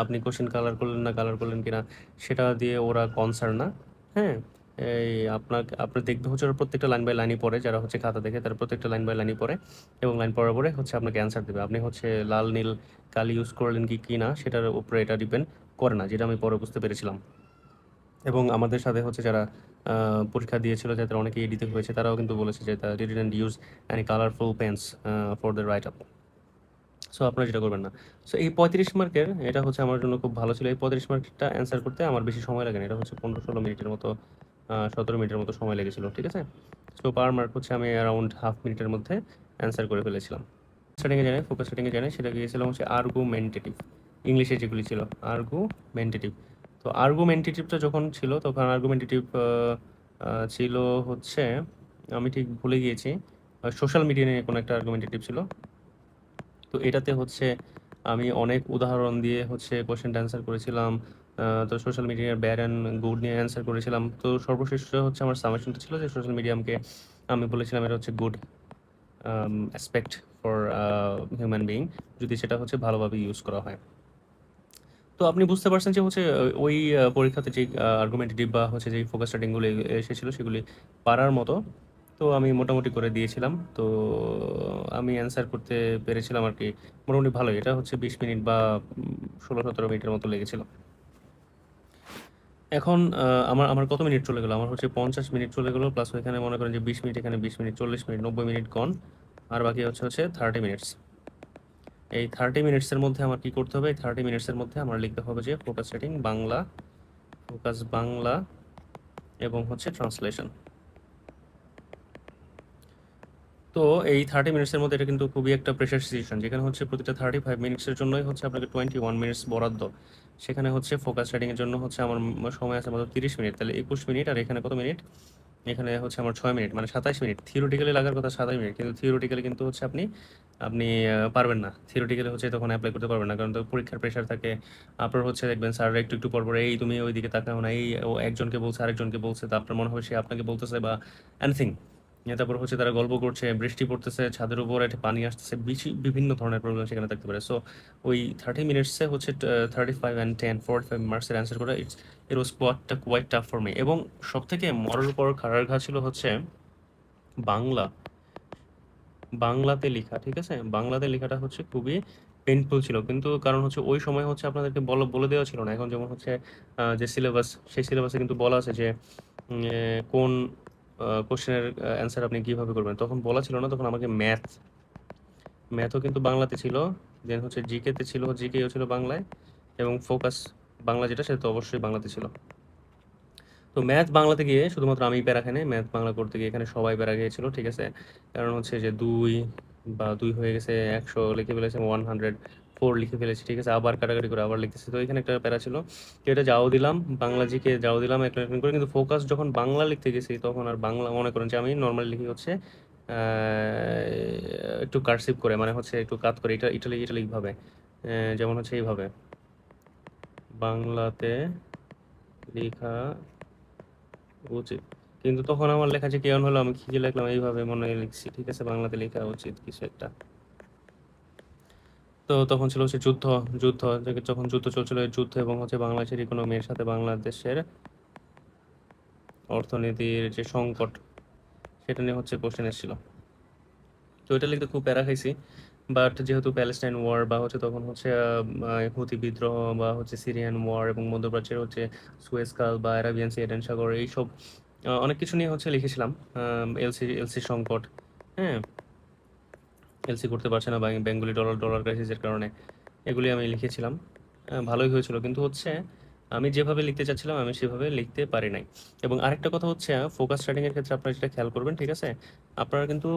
আপনি কোশ্চেন কালার করলেন না কালার করলেন কিনা সেটা দিয়ে ওরা কনসার্ন না। হ্যাঁ, এই আপনি দেখবে হচ্ছে ওরা প্রত্যেকটা লাইন বাই লাইনই পড়ে, যারা হচ্ছে খাতা দেখে তারা প্রত্যেকটা লাইন বাই লাইনই পড়ে এবং লাইন পড়ার পরে হচ্ছে আপনাকে অ্যান্সার দেবে। আপনি হচ্ছে লাল নীল কালি ইউজ করলেন কি না সেটার উপরে এটা ডিপেন্ড করে না, যেটা আমি পরে বুঝতে পেরেছিলাম। এবং আমাদের সাথে হচ্ছে যারা পরীক্ষা দিয়েছিল, যাদের অনেকে এডিতে হয়েছে, তারাও কিন্তু বলেছে যে they didn't use any colorful pens for the write up. So আপনারা যেটা করবেন না। সো এই 35 মার্কের এটা হচ্ছে আমার জন্য খুব ভালো ছিল। এই 35 মার্কটা অ্যান্সার করতে আমার বেশি সময় লাগে না। এটা হচ্ছে 15-16 মিনিটের মতো 17 মিনিটের মতো সময় লেগেছিল। ঠিক আছে? সো পার মার্ক হচ্ছে আমি অ্যারাউন্ড হাফ মিনিটের মধ্যে অ্যান্সার করে ফেলেছিলাম। ফোকাস সেটিংয়ে জানে সেটা গিয়েছিলাম হচ্ছে আর্গুমেন্টেটিভ। ইংলিশে যেগুলি ছিল আর্গুমেন্টেটিভ। তো আর্গুমেন্টেটিভটা যখন ছিল তখন আর্গুমেন্টেটিভ ছিল হচ্ছে, আমি ঠিক ভুলে গিয়েছি, সোশ্যাল মিডিয়া নিয়ে কোনো একটা আর্গুমেন্টেটিভ ছিল। তো এটাতে হচ্ছে আমি অনেক উদাহরণ দিয়ে হচ্ছে কোয়েশ্চেনটা অ্যান্সার করেছিলাম। তো সোশ্যাল মিডিয়ার ব্যাড অ্যান্ড গুড নিয়ে অ্যান্সার করেছিলাম। তো সর্বশেষ হচ্ছে আমার সামেশনটা ছিল যে সোশ্যাল মিডিয়ামকে আমি বলেছিলাম এটা হচ্ছে good aspect for human being, যদি সেটা হচ্ছে ভালোভাবে ইউজ করা হয়। তো আপনি বুঝতে পারছেন যে হচ্ছে ওই পরীক্ষাতে যেই আর্গুমেন্টেটিভ বা হচ্ছে যেই ফোকাস রাইটিংগুলো এসেছিলো সেগুলি পারার মতো। তো আমি মোটামুটি করে দিয়েছিলাম। তো আমি অ্যান্সার করতে পেরেছিলাম আর কি মোটামুটি ভালোই। এটা হচ্ছে 20 মিনিট বা 16-17 মিনিটের মতো লেগেছিল। এখন আমার আমার কত মিনিট চলে গেল? আমার হচ্ছে 50 মিনিট চলে গেল, প্লাস ওইখানে মনে করেন যে 20 মিনিট, এখানে 20 মিনিট, 40 মিনিট, 90 মিনিট গন। আর বাকি হচ্ছে 30 মিনিটস। এই 30 মিনিটসের মধ্যে আমার কি করতে হবে? এই 30 মিনিটসের মধ্যে আমার লিখতে হবে যে focus writing Bangla, focus Bangla এবং হচ্ছে ট্রান্সলেশন। তো এই 30 মিনিটসের মধ্যে এটা কিন্তু খুবই একটা প্রেশার সিচুয়েশন, যেখানে হচ্ছে প্রতিটা 35 মিনিটসের জন্যই হচ্ছে আপনাকে 21 মিনিটস বরাদ্দ। সেখানে হচ্ছে ফোকাস রাইটিংয়ের জন্য হচ্ছে আমার সময় আছে মাত্র 30 মিনিট, তাহলে 21 মিনিট। আর এখানে কত মিনিট? এখানে হচ্ছে আমার 6 মিনিট, মানে 27 মিনিট। থিওরিটিক্যালি লাগার কথা 27 মিনিট, কিন্তু থিওরিটিক্যালি কিন্তু হচ্ছে আপনি আপনি পারবেন না। থিওরিটিক্যালি হচ্ছে তখন অ্যাপ্লাই করতে পারবেন না, কারণ তো পরীক্ষার প্রেশার থাকে। আপনার হচ্ছে দেখবেন স্যার একটু একটু পর পর এই তুমি ওইদিকে তাকাও না, এই ও একজনকে বলছে আরেকজনকে বলছে, তো আপনার মনে হবে সে আপনাকে বলতেছে বা এনিথিং। তারপর হচ্ছে তারা গল্প করছে, বৃষ্টি পড়তেছে, ছাদের উপর একটা পানি আসতেছে, বিভিন্ন ধরনের প্রবলেম সেখানে থাকতে পারে। সো ওই 30 মিনিটসে হচ্ছে 35 অ্যান্ড 10 45 মার্কসের অ্যান্সার করা it was quite tough for me. এবং সব থেকে মরার উপর খাড়ার ঘা ছিল হচ্ছে বাংলা। বাংলাতে লেখা, ঠিক আছে? বাংলাতে লেখাটা হচ্ছে খুবই পেইনফুল ছিল, কিন্তু কারণ হচ্ছে ওই সময় হচ্ছে আপনাদেরকে বলে দেওয়া ছিল না। এখন যেমন হচ্ছে যে সিলেবাস, সেই সিলেবাসে কিন্তু বলা আছে যে কোন কোশ্চেনের অ্যান্সার আপনি কীভাবে করবেন। তখন বলা ছিল না, তখন আমাকে ম্যাথও কিন্তু বাংলাতে ছিল, দেন হচ্ছে জিকেতে ছিল, জিকেও ছিল বাংলায়, এবং ফোকাস বাংলা যেটা সেটা তো অবশ্যই বাংলাতে ছিল। তো ম্যাথ বাংলাতে গিয়ে শুধুমাত্র আমি প্যারা খাই নাই, ম্যাথ বাংলা করতে গিয়ে এখানে সবাই প্যারা খেয়েছিল, ঠিক আছে? কারণ হচ্ছে যে 2 হয়ে গেছে, 100 লিখে ফেলেছে, 104 লিখে ফেলেছি, ঠিক আছে? আবার কাটাকাটি করে আবার লিখতেছি, তো এখানে একটা প্যারা ছিল। তো এটা যাও দিলাম, বাংলা জিকে যাও দিলাম একটা একটা করে, কিন্তু ফোকাস যখন বাংলা লিখতে গেছি তখন আর বাংলা, মনে করেন যে আমি নর্মালি লিখি হচ্ছে একটু কার্সিভ করে, মানে হচ্ছে একটু কাত করে, এটা ইটালিক ইটালিক ভাবে, যেমন হচ্ছে এইভাবে বাংলাতে লেখা উচিত। কিন্তু তখন আমার লেখা যে কেমন হলো, আমি কি লিখলাম এইভাবে মনে হয় লিখছি, ঠিক আছে? বাংলাতে লেখা উচিত কিছু একটা। তো তখন ছিল হচ্ছে যুদ্ধ যখন যুদ্ধ চলছিল, এই যুদ্ধ এবং হচ্ছে বাংলাদেশের ইকোনমির সাথে বাংলাদেশের অর্থনীতির যে সংকট, সেটা নিয়ে হচ্ছে কোশ্চেন এসেছিল। তো এটা লিখতে খুব প্যারা খাইছি। বাট যেহেতু প্যালেস্টাইন ওয়ার বা হচ্ছে তখন হচ্ছে হুতি বিদ্রোহ বা হচ্ছে সিরিয়ান ওয়ার এবং মধ্যপ্রাচ্যের হচ্ছে সুয়েজ খাল বা অ্যারাবিয়ান সি, এডেন সাগর, এইসব অনেক কিছু নিয়ে হচ্ছে লিখেছিলাম। এলসি সংকট, হ্যাঁ, এলসি করতে পারছে না বেঙ্গলি ডলার ক্রাইসিসের কারণে, এগুলি আমি লিখেছিলাম। ভালোই হয়েছিল, কিন্তু হচ্ছে আমি যেভাবে লিখতে চাচ্ছিলাম আমি সেভাবে লিখতে পারি নাই। এবং আরেকটা কথা হচ্ছে ফোকাস রাইটিংয়ের ক্ষেত্রে আপনারা যেটা খেয়াল করবেন, ঠিক আছে? আপনারা কিন্তু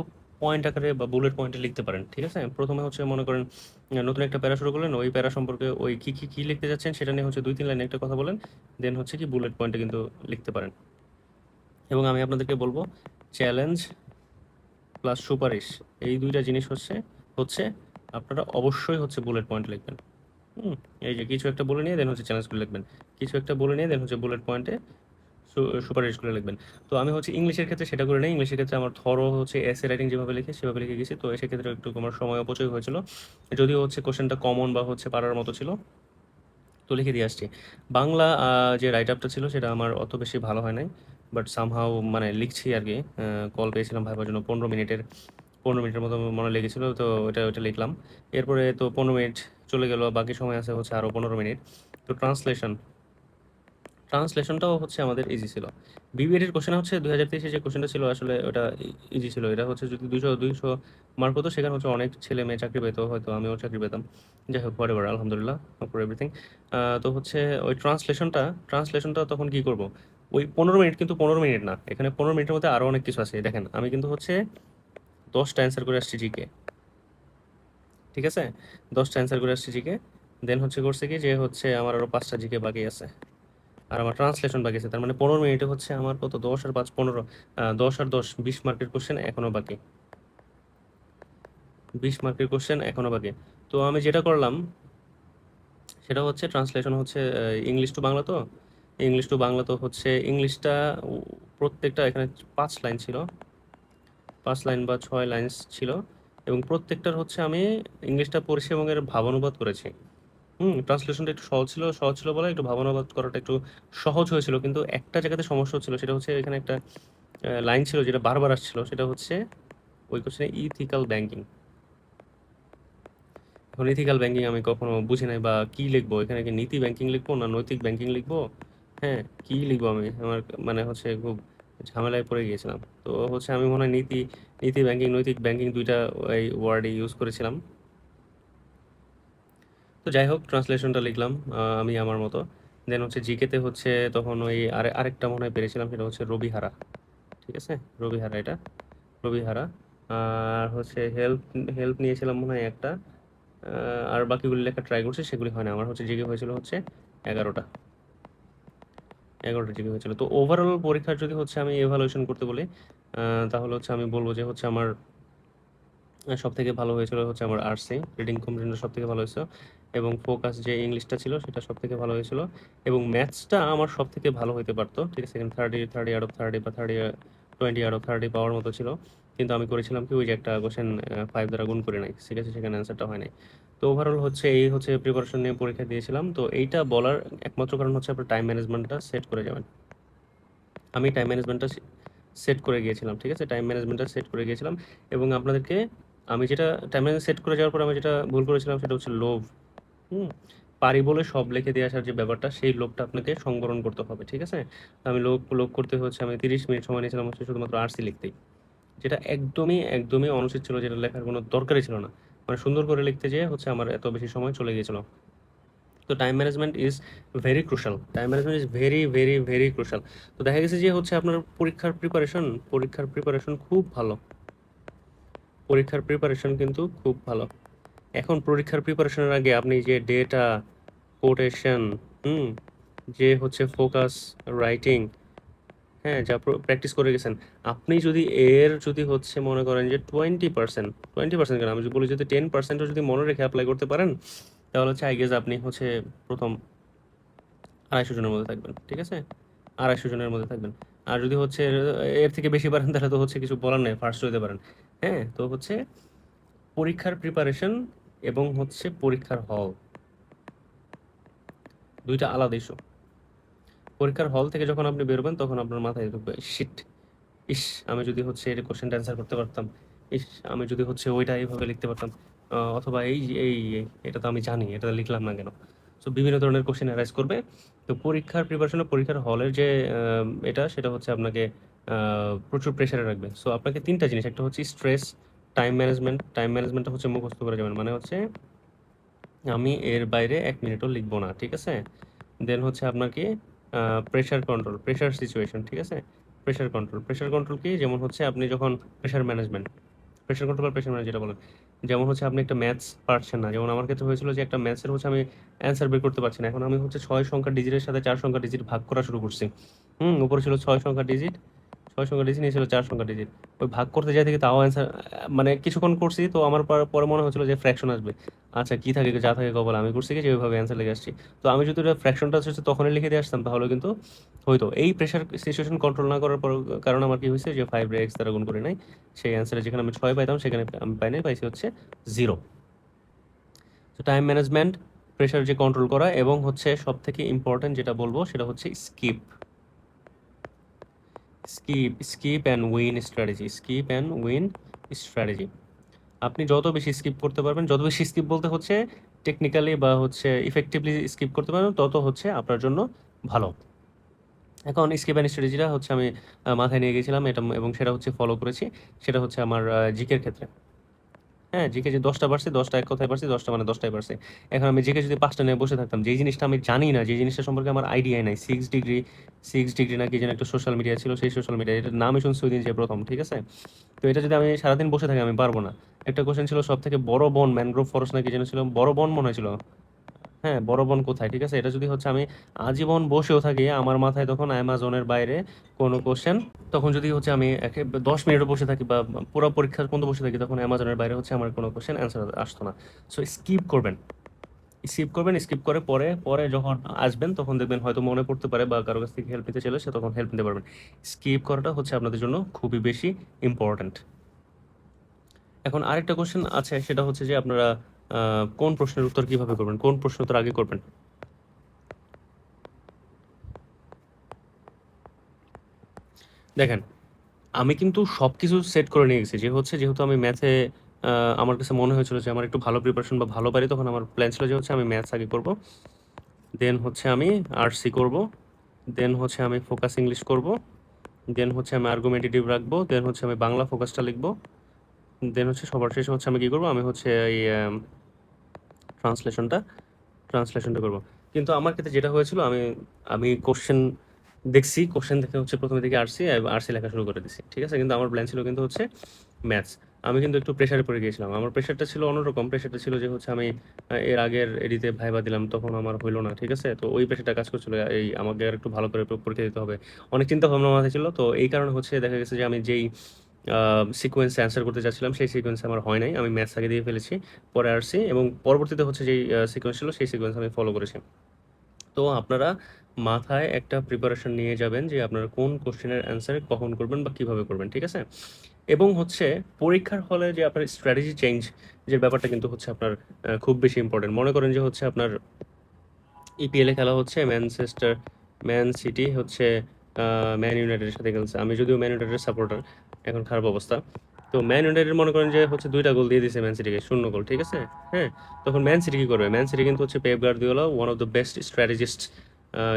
পয়েন্ট আকারে বা বুলেট পয়েন্টে লিখতে পারেন, ঠিক আছে? প্রথমে হচ্ছে মনে করেন নতুন একটা প্যারা শুরু করলেন, ওই প্যারা সম্পর্কে ওই কী লিখতে যাচ্ছেন সেটা নিয়ে হচ্ছে 2-3 লাইনে একটা কথা বলেন, দেন হচ্ছে কি বুলেট পয়েন্টে কিন্তু লিখতে পারেন। এবং আমি আপনাদেরকে বলবো চ্যালেঞ্জ প্লাস সুপারিশ, এই দুইটা জিনিস হচ্ছে হচ্ছে আপনারা অবশ্যই হচ্ছে বুলেট পয়েন্ট লিখবেন। হুম, এই যে কিছু একটা বলে নিয়ে দেন হচ্ছে চ্যালেঞ্জ করে লিখবেন, কিছু একটা বলে নিয়ে দেন হচ্ছে বুলেট পয়েন্টে সুপারিশ করে লিখবেন। তো আমি হচ্ছে ইংলিশের ক্ষেত্রে সেটা করে নেই, ইংলিশের ক্ষেত্রে আমার থরো হচ্ছে এসে রাইটিং যেভাবে লিখে সেভাবে লিখে গেছি, তো সেক্ষেত্রে একটু আমার সময় অপচয় হয়েছিল, যদিও হচ্ছে কোশ্চেনটা কমন বা হচ্ছে পারার মতো ছিল, তো লিখে দিয়ে আসছি। বাংলা যে রাইট আপটা ছিল সেটা আমার অত বেশি ভালো হয় নাই, বাট সামহাও মানে লিখছি আর কি। কল পেয়েছিলাম ভাইবার জন্য 15 মিনিটের মতো মনে লেগেছিল, তো ওটা লিখলাম। এরপরে তো 15 মিনিট চলে গেল, বাকি সময় আছে হচ্ছে আরও 15 মিনিট। তো ট্রান্সলেশনটাও হচ্ছে আমাদের ইজি ছিল। বিবিএড কোশ্চেন হচ্ছে 2023 যে কোশ্চেনটা ছিল আসলে ওটা ইজি ছিল। এটা হচ্ছে যদি 200 মার্ক হতো সেখানে হচ্ছে অনেক ছেলে মেয়ে চাকরি পেতো, হয়তো আমিও চাকরি পেতাম। যাই হোক, হোয়াটএভার, আলহামদুলিল্লাহ ফর এভরিথিং। তো হচ্ছে ওই ট্রান্সলেশনটা তখন কি করব, ওই 15 মিনিট, কিন্তু 15 মিনিট না, এখানে 15 মিনিটের মধ্যে আরও অনেক কিছু আছে। দেখেন আমি কিন্তু হচ্ছে 10টা অ্যান্সার করে আসছি জিকে, ঠিক আছে, 10টা অ্যান্সার করে আসছি জিকে। দেন হচ্ছে করছে কি যে হচ্ছে আমার আরও 5টা জিকে বাকি আছে, আর আমার ট্রান্সলেশন বাকি আছে। তার মানে 15 মিনিটে হচ্ছে আমার কত, 10 আর 5 15, 10 আর 10 20 মার্কের কোশ্চেন এখনো বাকি, 20 মার্কের কোশ্চেন এখনো বাকি। তো আমি যেটা করলাম সেটা হচ্ছে ট্রান্সলেশন হচ্ছে ইংলিশ টু বাংলা, তো ইংলিশ টু বাংলা তো হচ্ছে ইংলিশটা প্রত্যেকটা এখানে 5 লাইন ছিল, 5 লাইন বা 6 লাইন ছিল, এবং প্রত্যেকটার হচ্ছে আমি ইংলিশটা পড়েছি এবং এর ভাবানুবাদ করেছি। ট্রান্সলেশনটা একটু সহজ ছিল বলে একটু ভাবানুবাদ করাটা একটু সহজ হয়েছিল, কিন্তু একটা জায়গাতে সমস্যা হচ্ছিল, সেটা হচ্ছে এখানে একটা লাইন ছিল যেটা বারবার আসছিল, সেটা হচ্ছে ওই কোশ্চেনে ইথিক্যাল ব্যাংকিং। এখন ইথিক্যাল ব্যাংকিং আমি কখনো বুঝি নাই, বা কি লিখবো এখানে, কি নীতি ব্যাংকিং লিখবো না নৈতিক ব্যাংকিং লিখবো, হ্যাঁ কি লিখবো আমি, আমার মানে হচ্ছে খুব ঝামেলায় পড়ে গিয়েছিলাম। তো হচ্ছে আমি মনে হয় নীতি নীতি ব্যাংকিং নৈতিক ব্যাংকিং দুইটা ওই ওয়ার্ডই ইউজ করেছিলাম। তো যাই হোক, ট্রান্সলেশনটা লিখলাম আমি আমার মতো। দেন হচ্ছে জিকেতে হচ্ছে তখন ওই আরেকটা মনে হয় পেরেছিলাম, সেটা হচ্ছে রবিহারা, ঠিক আছে, রবিহারা এটা, রবিহারা। আর হচ্ছে হেল্প হেল্প নিয়েছিলাম মনে হয় একটা, আর বাকিগুলি লেখা ট্রাই করছি, সেগুলি হয় না। আমার হচ্ছে জিকে হয়েছিল হচ্ছে 11টা, 11টা জিকে হয়েছিল। তো ওভারঅল পরীক্ষার যদি হচ্ছে আমি এভালুয়েশন করতে বলি, তাহলে হচ্ছে আমি বলবো যে হচ্ছে আমার সব থেকে ভালো হয়েছিল হচ্ছে আমার আর্টসে, রিডিং কম্প্রিহেনশন সব থেকে ভালো হয়েছিল, এবং ফোকাস যে ইংলিশটা ছিল সেটা সব থেকে ভালো হয়েছিল, এবং ম্যাথসটা আমার সব থেকে ভালো হতে পারতো, ঠিক আছে, এখানে 30 আউট অফ 30 বা 20 আউট অফ 30 পাওয়ার মতো ছিল, কিন্তু আমি করেছিলাম কি ওই যে একটা কোশ্চেন 5 দ্বারা গুণ করে নাই, ঠিক আছে, সেখানে অ্যান্সারটা হয় নাই। তো ওভারঅল হচ্ছে এই হচ্ছে প্রিপারেশন নিয়ে পরীক্ষা দিয়েছিলাম। তো এইটা বলার একমাত্র কারণ হচ্ছে আপনার টাইম ম্যানেজমেন্টটা সেট করে যাবেন। আমি টাইম ম্যানেজমেন্টটা সেট করে গিয়েছিলাম, ঠিক আছে, টাইম ম্যানেজমেন্টটা সেট করে গিয়েছিলাম। এবং আপনাদেরকে আমি যেটা টাইম ম্যানেজমেন্ট সেট করে যাওয়ার পর আমি যেটা ভুল করেছিলাম সেটা হচ্ছে লোভ। হুম পারি বলে সব লিখে দিয়ে আসার যে ব্যাপারটা, সেই লোভটা আপনাকে সংবরণ করতে হবে, ঠিক আছে। তো আমি লোভ লোভ করতে হচ্ছে আমি 30 মিনিট সময় নিয়েছিলাম হচ্ছে শুধুমাত্র আরসি লিখতেই, যেটা একদমই একদমই অনুচিত ছিল, যেটা লেখার কোনো দরকারই ছিল না। মানে সুন্দর করে লিখতে যেয়ে হচ্ছে আমার এত বেশি সময় চলে গিয়েছিল। তো time management is very crucial, time management is very very very crucial. তো দেখা গেছে যে হচ্ছে আপনার পরীক্ষার প্রিপারেশন খুব ভালো, পরীক্ষার প্রিপারেশন কিন্তু খুব ভালো। এখন পরীক্ষার প্রিপারেশনের আগে আপনি যে ডেটা, কোটেশন, হুম যে হচ্ছে ফোকাস রাইটিং, হ্যাঁ যা প্র্যাকটিস করে গেছেন, আপনি যদি এর যদি হচ্ছে মনে করেন যে 20%, কেন আমি যদি বলি যদি 10%ও যদি মনে রেখে অ্যাপ্লাই করতে পারেন, তাহলে হচ্ছে আই গেস আপনি হচ্ছে প্রথম 250 জনের মধ্যে থাকবেন, ঠিক আছে, 250 জনের মধ্যে থাকবেন। আর যদি হচ্ছে এর থেকে বেশি পারেন তাহলে তো হচ্ছে কিছু বলার নেই, ফার্স্ট হইতে পারেন। হ্যাঁ, তো হচ্ছে পরীক্ষার প্রিপারেশন এবং হচ্ছে পরীক্ষার হল দুইটা আলাদা ইস্যু। পরীক্ষার হল থেকে যখন আপনি বেরোবেন তখন আপনার মাথায় ঢুকবে শিট, ইস আমি যদি হচ্ছে এর কোশ্চেনটা অ্যান্সার করতে পারতাম, ইস আমি যদি হচ্ছে ওইটা এইভাবে লিখতে পারতাম, অথবা এটা তো আমি জানি, এটা লিখলাম না কেন। সো বিভিন্ন ধরনের কোশ্চেন অ্যারাইজ করবে। তো পরীক্ষার প্রিপারেশনে পরীক্ষার হলের যে সেটা হচ্ছে আপনাকে প্রচুর প্রেশারে রাখবে। সো আপনাকে 3টা জিনিস, একটা হচ্ছে স্ট্রেস, টাইম ম্যানেজমেন্টটা হচ্ছে মুখস্থ করে যাবেন, মানে হচ্ছে আমি এর বাইরে 1 মিনিটও লিখবো না, ঠিক আছে। দেন হচ্ছে আপনাকে প্রেশার সিচুয়েশন, ঠিক আছে, প্রেশার কন্ট্রোল কি, যেমন হচ্ছে আপনি যখন প্রেশার কন্ট্রোল যেটা বলেন, যেমন হচ্ছে আপনি একটা ম্যাথস পারছেন না, যেমন আমার ক্ষেত্রে হয়েছিল যে একটা ম্যাথসের হচ্ছে আমি অ্যান্সার বের করতে পারছি না, এখন আমি হচ্ছে 6 সংখ্যার ডিজিটের সাথে 4 সংখ্যার ডিজিট ভাগ করা শুরু করছি। উপরে ছিল 6 সংখ্যার ডিজিট, 6 সংখ্যা ডিজিট নিয়েছিল 4 সংখ্যা ডিজিট। ওই ভাগ করতে যাই থেকে তাও অ্যান্সার মানে কিছুক্ষণ করছি তো আমার পরে মনে হচ্ছিল যে ফ্র্যাকশন আসবে। আচ্ছা কি থাকে যা থাকে কপালে, আমি করছি কি যে ওইভাবে অ্যান্সার লিখে আসছি। তো আমি যদি ওটা ফ্র্যাকশনটা হচ্ছে তখনই লিখে দিয়ে আসতাম তাহলে কিন্তু হইতো। এই প্রেশার সিচুয়েশন কন্ট্রোল না করার পর কারণে আমার কি হয়েছে যে 5 রে x দ্বারা গুণ করি নাই। সেই অ্যান্সারে যেখানে আমি 6 পাইতাম সেখানে আমি পাই নাই, পাইছি হচ্ছে 0। তো টাইম ম্যানেজমেন্ট, প্রেশার যে কন্ট্রোল করা, এবং হচ্ছে সবথেকে ইম্পর্টেন্ট যেটা বলবো সেটা হচ্ছে skip skip and win strategy. Skip and win strategy. আপনি যত বেশি স্কিপ করতে পারবেন, যত বেশি স্কিপ বলতে হচ্ছে টেকনিক্যালি বা হচ্ছে ইফেক্টিভলি স্কিপ করতে পারবেন, তত হচ্ছে আপনার জন্য ভালো। এখন স্কিপ অ্যান্ড স্ট্র্যাটেজিটা হচ্ছে আমি মাথায় নিয়ে গেছিলাম এটা, এবং সেটা হচ্ছে ফলো করেছি। সেটা হচ্ছে আমার জিকের ক্ষেত্রে। হ্যাঁ, জিকে যে 10টা পারছি, 10টা এক কথায় পারছি, 10টা মানে 10টাই পারছি। এখন আমি জিকে যদি 5টা নিয়ে বসে থাকতাম, যেই জিনিসটা আমি জানি না, যে জিনিসটা সম্পর্কে আমার আইডিয়াই নাই, 6 ডিগ্রি না কি যেন একটা সোশ্যাল মিডিয়া ছিল, সেই সোশ্যাল মিডিয়া এটার নামই শুনছি ওই দিন যে প্রথম, ঠিক আছে? তো এটা যদি আমি সারাদিন বসে থাকি আমি পারবো না। একটা কোশ্চেন ছিল সব থেকে বড় বন ম্যানগ্রোভ ফরেস্ট না কি যেন ছিল, বড় বন মনে হয়েছিল। হ্যাঁ, বড় বন কোথায়, ঠিক আছে? এটা যদি হচ্ছে আমি আজীবন বসেও থাকি, আমার মাথায় তখন অ্যামাজনের বাইরে কোনো কোশ্চেন, তখন যদি হচ্ছে আমি 10 মিনিটও বসে থাকি বা পুরো পরীক্ষার পর্যন্ত বসে থাকি, তখন অ্যামাজনের বাইরে হচ্ছে আমার কোনো কোশ্চেন অ্যান্সার আসতো না। সো স্কিপ করবেন, স্কিপ করবেন, স্কিপ করে পরে পরে যখন আসবেন তখন দেখবেন হয়তো মনে পড়তে পারে বা কারো কাছ থেকে হেল্প নিতে চাইলে সে তখন হেল্প নিতে পারবেন। স্কিপ করাটা হচ্ছে আপনাদের জন্য খুবই বেশি ইম্পর্ট্যান্ট। এখন আরেকটা কোশ্চেন আছে, সেটা হচ্ছে যে আপনারা কোন প্রশ্নের উত্তর কিভাবে করবেন, কোন প্রশ্ন উত্তর আগে করবেন। দেখেন, আমি কিন্তু সবকিছু সেট করে নিয়ে গেছি, যে হচ্ছে যেহেতু আমি ম্যাথে আমার কাছে মনে হয়েছিল যে আমার একটু ভালো প্রিপারেশন বা ভালো পারি, তখন আমার প্ল্যান ছিল যে হচ্ছে আমি ম্যাথস আগে করব, দেন হচ্ছে আমি আরসি করব, দেন হচ্ছে আমি ফোকাস ইংলিশ করব, দেন হচ্ছে আমি আর্গুমেন্টেটিভ রাখবো, দেন হচ্ছে আমি বাংলা ফোকাসটা লিখবো, দেন হচ্ছে সবার শেষে হচ্ছে আমি কি করবো, আমি হচ্ছে এই ট্রান্সলেশনটা ট্রান্সলেশনটা করবো। কিন্তু আমার ক্ষেত্রে যেটা হয়েছিল, আমি আমি কোশ্চেন দেখছি, কোশ্চেন দেখে হচ্ছে প্রথমে দিকে আরসি আরসি লেখা শুরু করে দিছি, ঠিক আছে? কিন্তু আমার প্ল্যান ছিল কিন্তু হচ্ছে ম্যাথস। আমি কিন্তু একটু প্রেশারে পড়ে গিয়েছিলাম। আমার প্রেশারটা ছিল অন্যরকম। প্রেশারটা ছিল যে হচ্ছে আমি এর আগের এডিতে ভাইবা দিলাম, তখন আমার হইল না, ঠিক আছে? তো ওই প্রেশারটা কাজ করছিল, এই আমাকে আর একটু ভালো করে পরীক্ষা দিতে হবে। অনেক চিন্তা ভাবনা মাথায় ছিল। তো এই কারণে হচ্ছে দেখা গেছে যে আমি যেই সিকোয়েন্সে অ্যান্সার করতে চাচ্ছিলাম সেই সিকোয়েন্সে আমার হয় নাই। আমি ম্যাথস আগে দিয়ে ফেলেছি, পরে আরসি, এবং পরবর্তীতে হচ্ছে যেই সিকোয়েন্স ছিল সেই সিকোয়েন্স আমি ফলো করেছি। তো আপনারা মাথায় একটা প্রিপারেশন নিয়ে যাবেন যে আপনারা কোন কোশ্চেনের অ্যান্সার কখন করবেন বা কিভাবে করবেন, ঠিক আছে? এবং হচ্ছে পরীক্ষার হলে যে আপনার স্ট্র্যাটেজি চেঞ্জ যে ব্যাপারটা কিন্তু হচ্ছে আপনার খুব বেশি ইম্পর্টেন্ট। মনে করেন যে হচ্ছে আপনার ইপিএলে খেলা হচ্ছে, ম্যান সিটি হচ্ছে ম্যান ইউনাইটেডের সাথে খেলছে। আমি যদিও ম্যান ইউনাইটেডের সাপোর্টার, এখন খারাপ অবস্থা। তো ম্যান ইউনাইটেড মনে করেন যে হচ্ছে 2টা গোল দিয়ে দিছে ম্যান সিটিকে, 0 গোল, ঠিক আছে? হ্যাঁ, তখন ম্যান সিটি কি করবে? ম্যান সিটি কিন্তু হচ্ছে Pep Guardiola, one of the best strategist,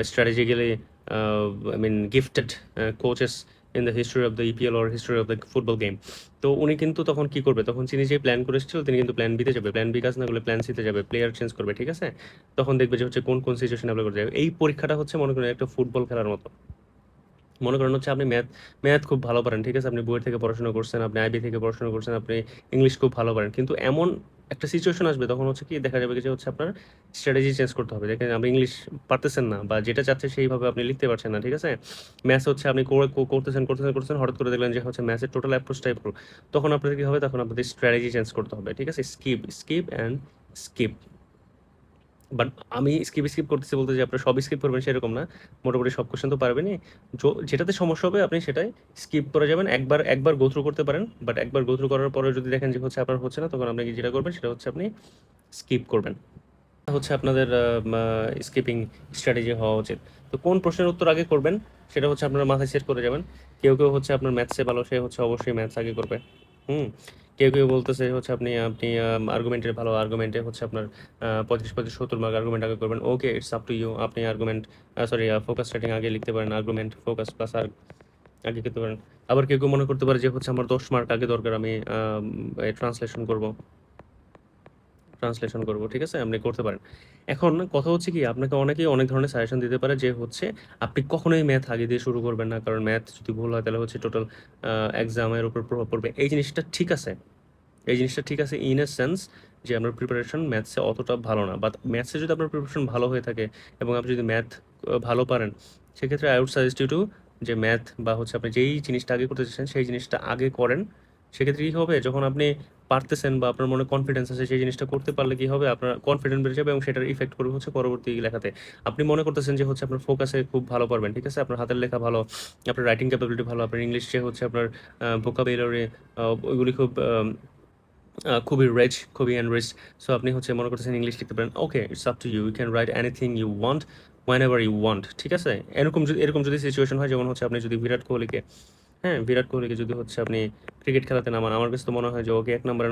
strategically I mean gifted coaches in the history of the EPL or history of the football game. তো উনি কিন্তু তখন কি করবে? তখন তিনি যে প্ল্যান করে এসেছিল তিনি কিন্তু প্ল্যান বিতে যাবে, প্ল্যান বি কাজ না করলে প্ল্যান সিতে যাবে, প্লেয়ার চেঞ্জ করবে, ঠিক আছে? তখন দেখবে যে হচ্ছে কোন কোন সিচুয়েশন অ্যাপ্লাই করতে যাবে। এই পরীক্ষাটা হচ্ছে মনে করেন একটা ফুটবল খেলার মতো। মনে করেন হচ্ছে আপনি ম্যাথ ম্যাথ খুব ভালো পারেন, ঠিক আছে? আপনি বইয়ের থেকে পড়াশোনা করছেন, আপনি আইবি থেকে পড়াশোনা করছেন, আপনি ইংলিশ খুব ভালো পারেন, কিন্তু এমন একটা সিচুয়েশন আসবে তখন হচ্ছে কি দেখা যাবে যে হচ্ছে আপনার স্ট্র্যাটেজি চেঞ্জ করতে হবে। দেখেন আপনি ইংলিশ পারতেছেন না বা যেটা চাচ্ছে সেইভাবে আপনি লিখতে পারছেন না, ঠিক আছে? ম্যাথস হচ্ছে আপনি করতেছেন হঠাৎ করে দেখলেন যে হচ্ছে ম্যাথের টোটাল অ্যাপ্রোচটাই ভুল। তখন আপনাদের কি হবে? তখন আপনাদের স্ট্র্যাটেজি চেঞ্জ করতে হবে, ঠিক আছে? Skip and skip. বাট আমি স্কিপ করতেছি বলতে যে আপনারা সব স্কিপ করবেন সেরকম না। মোটামুটি সব কোয়েশ্চেন তো পারবেনই। যেটাতে সমস্যা হবে আপনি সেটাই স্কিপ করে যাবেন। একবার গো থ্রু করতে পারেন। বাট একবার গো থ্রু করার পরে যদি দেখেন যে হচ্ছে আপনার হচ্ছে না, তখন আপনি যেটা করবেন সেটা হচ্ছে আপনি স্কিপ করবেন। হচ্ছে আপনাদের স্কিপিং স্ট্র্যাটেজি হওয়া উচিত। তো কোন প্রশ্নের উত্তর আগে করবেন সেটা হচ্ছে আপনারা মাথায় সেট করে যাবেন। কেউ হচ্ছে আপনার ম্যাথসে ভালো, সে হচ্ছে অবশ্যই ম্যাথস আগে করবে। হুম। কেউ বলতেছে হচ্ছে আপনি আপনি আর্গুমেন্টের ভালো, আর্গুমেন্টে হচ্ছে আপনার 35 70 মার্ক, আর্গুমেন্ট আগে করবেন। ওকে, ইটস আপ টু ইউ। আপনি আর্গুমেন্ট সরি ফোকাস স্টার্টিং আগে লিখতে পারেন, আর্গুমেন্ট ফোকাস প্লাস আগে লিখতে পারেন। আবার কেউ মনে করতে পারে যে হচ্ছে আমার 10 মার্ক আগে দরকার, আমি ট্রান্সলেশন করব, ঠিক আছে? আপনি করতে পারেন। এখন কথা হচ্ছে কি, আপনাকে অনেকেই অনেক ধরনের সাজেশন দিতে পারে যে হচ্ছে আপনি কখনোই ম্যাথ আগে দিয়ে শুরু করবেন না। কারণ ম্যাথ যদি ভুল হয় তাহলে হচ্ছে টোটাল এক্সামের উপর প্রভাব পড়বে। এই জিনিসটা ঠিক আছে। এই জিনিসটা ঠিক আছে ইন এ সেন্স যে আপনার প্রিপারেশন ম্যাথসে অতটা ভালো না। বাট ম্যাথসে যদি আপনার প্রিপারেশন ভালো হয়ে থাকে এবং আপনি যদি ম্যাথ ভালো পারেন, সেক্ষেত্রে I would suggest you to যে ম্যাথ বা হচ্ছে আপনি যেই জিনিসটা আগে করতে চাচ্ছেন সেই জিনিসটা আগে করেন। সেক্ষেত্রে কী হবে, যখন আপনি পারতেছেন বা আপনার মনে কনফিডেন্স আছে সেই জিনিসটা করতে পারলে কী হবে, আপনার কনফিডেন্স বেড়ে যাবে এবং সেটার ইফেক্ট করবে হচ্ছে পরবর্তী লেখাতে। আপনি মনে করতেছেন যে হচ্ছে আপনার ফোকাসে খুব ভালো পারবেন, ঠিক আছে? আপনার হাতের লেখা ভালো, আপনার রাইটিং ক্যাপাবিলিটি ভালো, আপনার ইংলিশ যে হচ্ছে আপনার ভোকাবুলারি ওইগুলি খুবই রিচ, খুবই এনরিচ। সো আপনি হচ্ছে মনে করতেছেন ইংলিশ লিখতে পারেন, okay, it's up to you, you can write anything you want whenever you want, ঠিক আছে? এরকম যদি সিচুয়েশন হয়, যেমন হচ্ছে আপনি যদি বিরাট কোহলিকে যদি হচ্ছে আপনি ক্রিকেট খেলাতে নামান, আমার কাছে তো মনে হয় যে ওকে 1 নম্বরে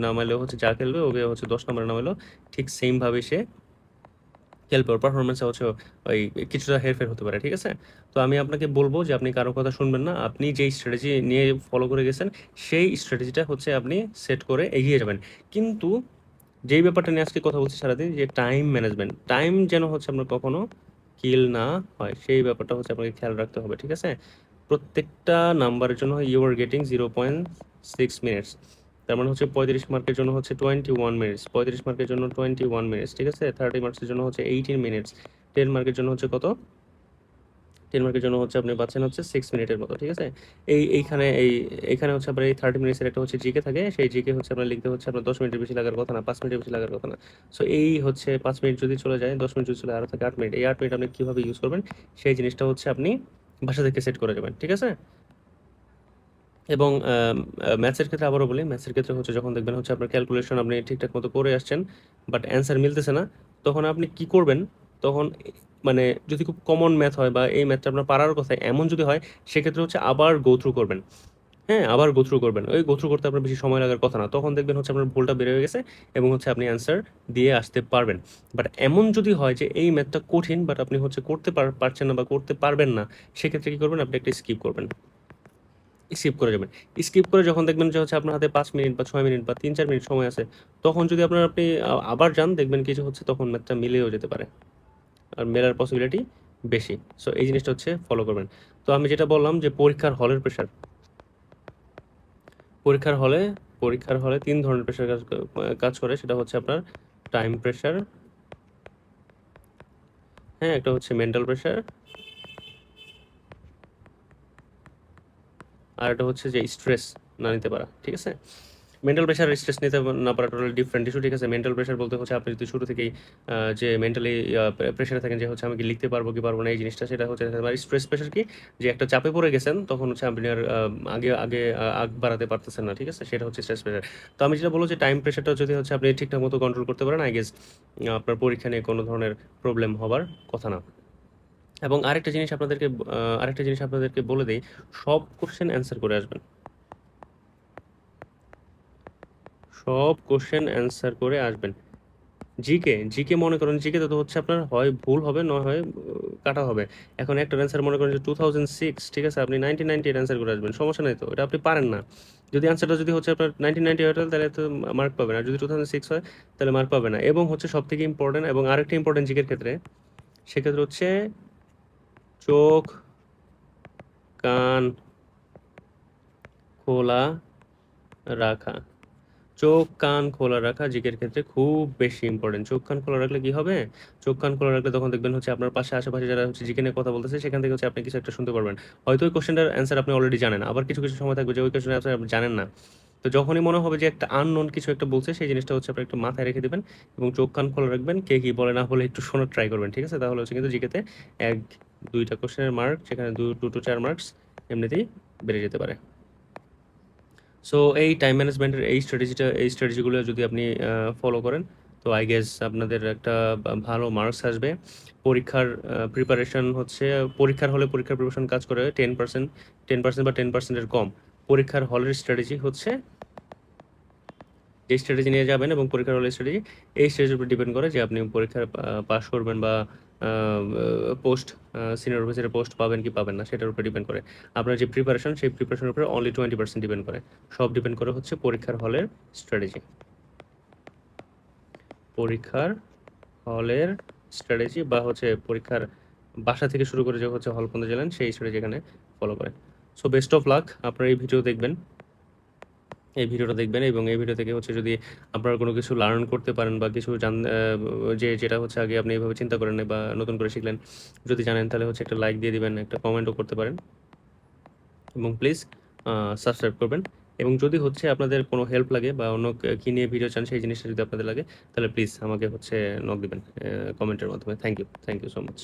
নামাইলেও হচ্ছে যা খেলবে, ওকে হচ্ছে 10 নম্বরে নামাইলেও ঠিক সেমভাবে সে খেলবে, ওর পারফরমেন্সে হচ্ছে ওই কিছুটা হেরফের হতে পারে, ঠিক আছে? তো আমি আপনাকে বলবো যে আপনি কারো কথা শুনবেন না, আপনি যেই স্ট্র্যাটেজি নিয়ে ফলো করে গেছেন সেই স্ট্র্যাটেজিটা হচ্ছে আপনি সেট করে এগিয়ে যাবেন। কিন্তু যেই ব্যাপারটা নিয়ে আজকে কথা বলছি সারাদিন, যে টাইম ম্যানেজমেন্ট, টাইম যেন হচ্ছে আপনার কখনো কিল না হয়, সেই ব্যাপারটা হচ্ছে আপনাকে খেয়াল রাখতে হবে, ঠিক আছে? প্রত্যেকটা নাম্বারের জন্য ইউ আর গেটিং 0.6 মিনিটস, তার মানে হচ্ছে 35 মার্কের জন্য হচ্ছে 21 মিনিটস, 35 মার্কের জন্য 21 মিনিটস, ঠিক আছে? 30 মার্কসের জন্য হচ্ছে 18 মিনিটস, 10 মার্কের জন্য হচ্ছে কত, 10 মার্কের জন্য হচ্ছে আপনি পাচ্ছেন হচ্ছে 6 মিনিটের মতো, ঠিক আছে? এইখানে হচ্ছে আপনার এই 30 মিনিটসের একটা হচ্ছে জিকে থাকে, সেই জিকে হচ্ছে আপনার লিখতে হচ্ছে আপনার 10 মিনিটের বেশি লাগার কথা না, 5 মিনিটের বেশি লাগার কথা না। সো এই হচ্ছে 5 মিনিট যদি চলে যায়, 10 মিনিট যদি চলে, আরও থাকে 8 মিনিট, এই 8 মিনিট আপনি কীভাবে ইউজ করবেন সেই জিনিসটা হচ্ছে আপনি বাসা থেকে সেট করে যাবেন, ঠিক আছে? এবং ম্যাথসের ক্ষেত্রে আবারও বলি, ম্যাথসের ক্ষেত্রে হচ্ছে যখন দেখবেন হচ্ছে আপনার ক্যালকুলেশন আপনি ঠিকঠাক মতো করে আসছেন বাট অ্যান্সার মিলতেছে না, তখন আপনি কি করবেন? তখন মানে যদি খুব কমন ম্যাথ হয় বা এই ম্যাথটা আপনার পারার কথা এমন যদি হয়, সেক্ষেত্রে হচ্ছে আবার গো থ্রু করবেন। হ্যাঁ, আবার গো থ্রু করবেন। ওই গো থ্রু করতে আপনার বেশি সময় লাগার কথা না। তখন দেখবেন হচ্ছে আপনার ভুলটা বের হয়ে গেছে এবং হচ্ছে আপনি অ্যান্সার দিয়ে আসতে পারবেন। বাট এমন যদি হয় যে এই ম্যাথটা কঠিন বাট আপনি হচ্ছে করতে পারছেন না বা করতে পারবেন না, সেক্ষেত্রে কি করবেন? আপনি একটা স্কিপ করবেন। স্কিপ করে যাবেন। স্কিপ করে যখন দেখবেন যে হচ্ছে আপনার হাতে 5 মিনিট বা 6 মিনিট বা 3-4 মিনিট সময় আছে, তখন যদি আপনি আবার যান, দেখবেন কিছু হচ্ছে তখন ম্যাথটা মিলেও যেতে পারে। আর মেলার পসিবিলিটি বেশি। সো এই জিনিসটা হচ্ছে ফলো করবেন। তো আমি যেটা বললাম যে পরীক্ষার হলের প্রেশার। পরীক্ষার হলে পরীক্ষার হলে 3 ধরনের প্রেশার কাজ করে। সেটা হচ্ছে আপনার টাইম প্রেশার, হ্যাঁ? একটা হচ্ছে মেন্টাল প্রেশার, আর একটা হচ্ছে যে স্ট্রেস না নিতে পারা, ঠিক আছে? মেন্টাল প্রেশার আর স্ট্রেস নিতে না পারা টোটালি ডিফারেন্ট ইস্যু, ঠিক আছে? মেন্টাল প্রেশার বলতে হচ্ছে আপনি যদি শুরু থেকেই যে মেন্টালি প্রেশারে থাকেন যে হচ্ছে আমি কি লিখতে পারবো কি পারবো না এই জিনিসটা, সেটা হচ্ছে। আর স্ট্রেস প্রেশার কি, যে একটা চাপে পড়ে গেছেন, তখন হচ্ছে আপনি আর আগে আগে আগ বাড়াতে পারতেছেন না, ঠিক আছে? সেটা হচ্ছে স্ট্রেস প্রেশার। তো আমি যেটা বলবো যে টাইম প্রেশারটা যদি হচ্ছে আপনি ঠিকঠাক মতো কন্ট্রোল করতে পারেন, আই গেস আপনার পরীক্ষা নিয়ে কোনো ধরনের প্রবলেম হবার কথা না। এবং আরেকটা জিনিস আপনাদেরকে বলে দেই, সব কোশ্চেন অ্যান্সার করে আসবেন। সব কোশ্চেন অ্যান্সার করে আসবেন। জিকে মনে করেন, জিকেতে তো হচ্ছে আপনার হয় ভুল হবে, নয় হয় কাটা হবে। এখন একটা অ্যান্সার মনে করেন যে 2006, ঠিক আছে? আপনি 1998 অ্যান্সার করে আসবেন, সমস্যা নাই তো, এটা আপনি পারেন না। যদি অ্যান্সারটা যদি হচ্ছে আপনার 1998 হয় তাহলে তো মার্ক পাবেন, আর যদি 2006 হয় তাহলে মার্ক পাবে না। এবং হচ্ছে সবথেকে ইম্পর্টেন্ট এবং আরেকটা ইম্পর্টেন্ট জিকের ক্ষেত্রে, সেক্ষেত্রে হচ্ছে চোখ কান খোলা রাখা। চোখ কান খোলা রাখা জিকের ক্ষেত্রে খুব বেশি ইম্পর্টেন্ট। চোখ কান খোলা রাখলে কি হবে? চোখ কান খোলা রাখলে তখন দেখবেন হচ্ছে আপনার পাশে আশেপাশে যারা হচ্ছে জিকে নিয়ে কথা বলতেছে, সেখান থেকে হচ্ছে আপনি কিছু একটা শুনতে পারবেন। হয়তো ওই কোশ্চেনটার অ্যান্সার আপনি অলরেডি জানেন, আবার কিছু কিছু সময় থাকবে যে ওই কোশ্চেনের অ্যান্সার আপনি জানেন না। তো যখনই মনে হবে যে একটা আননোন কিছু একটা বলছে, সেই জিনিসটা হচ্ছে আপনি একটু মাথায় রেখে দিবেন এবং চোখ কান খোলা রাখবেন, কে কি বলে না বলে একটু শোনার ট্রাই করবেন, ঠিক আছে? তাহলে হচ্ছে কিন্তু জিকেতে 1-2টা কোশ্চেনের মার্ক, সেখানে 2 to 4 মার্কস এমনিতেই বেড়ে যেতে পারে। সো এই টাইম ম্যানেজমেন্টের এই স্ট্র্যাটেজিগুলো যদি আপনি ফলো করেন, তো আই গেস আপনাদের একটা ভালো মার্কস আসবে। পরীক্ষার প্রিপারেশন হচ্ছে, পরীক্ষার হলে পরীক্ষার প্রিপারেশন কাজ করে 10%, 10% বা 10%-এর কম। পরীক্ষার হলের স্ট্র্যাটেজি হচ্ছে যে স্ট্র্যাটেজি নিয়ে যাবেন এবং পরীক্ষার হলের স্ট্র্যাটেজি, এই স্ট্র্যাটেজির উপর ডিপেন্ড করে যে আপনি পরীক্ষার পাস করবেন বা পোস্ট সিনিয়র অফিসারের পোস্ট পাবেন কি পাবেন না, সেটার উপর ডিপেন্ড করে। আপনার যে প্রিপারেশন, সেই প্রিপারেশনের উপরে অনলি 20% ডিপেন্ড করে। সব ডিপেন্ড করে হচ্ছে পরীক্ষার হলের স্ট্র্যাটেজি। পরীক্ষার হলের স্ট্র্যাটেজি বা হচ্ছে পরীক্ষার বাসা থেকে শুরু করে যে হচ্ছে হল পর্যন্ত গেলেন, সেই স্ট্র্যাটেজি এখানে ফলো করে। সো বেস্ট অফ লাক, আপনারা এই ভিডিও দেখবেন এই ভিডিওটা দেখবেন এবং এই ভিডিও থেকে হচ্ছে যদি আপনারা কোনো কিছু লার্ন করতে পারেন বা কিছু যেটা হচ্ছে আগে আপনি এভাবে চিন্তা করেন নাই বা নতুন করে শিখলেন, যদি জানেন তাহলে হচ্ছে একটা লাইক দিয়ে দিবেন, একটা কমেন্টও করতে পারেন এবং প্লিজ সাবস্ক্রাইব করবেন। এবং যদি হচ্ছে আপনাদের কোনো হেল্প লাগে বা অন্য কী নিয়ে ভিডিও চান সেই জিনিসটা যদি আপনাদের লাগে, তাহলে প্লিজ আমাকে হচ্ছে নক দিবেন কমেন্টের মাধ্যমে। Thank you so much.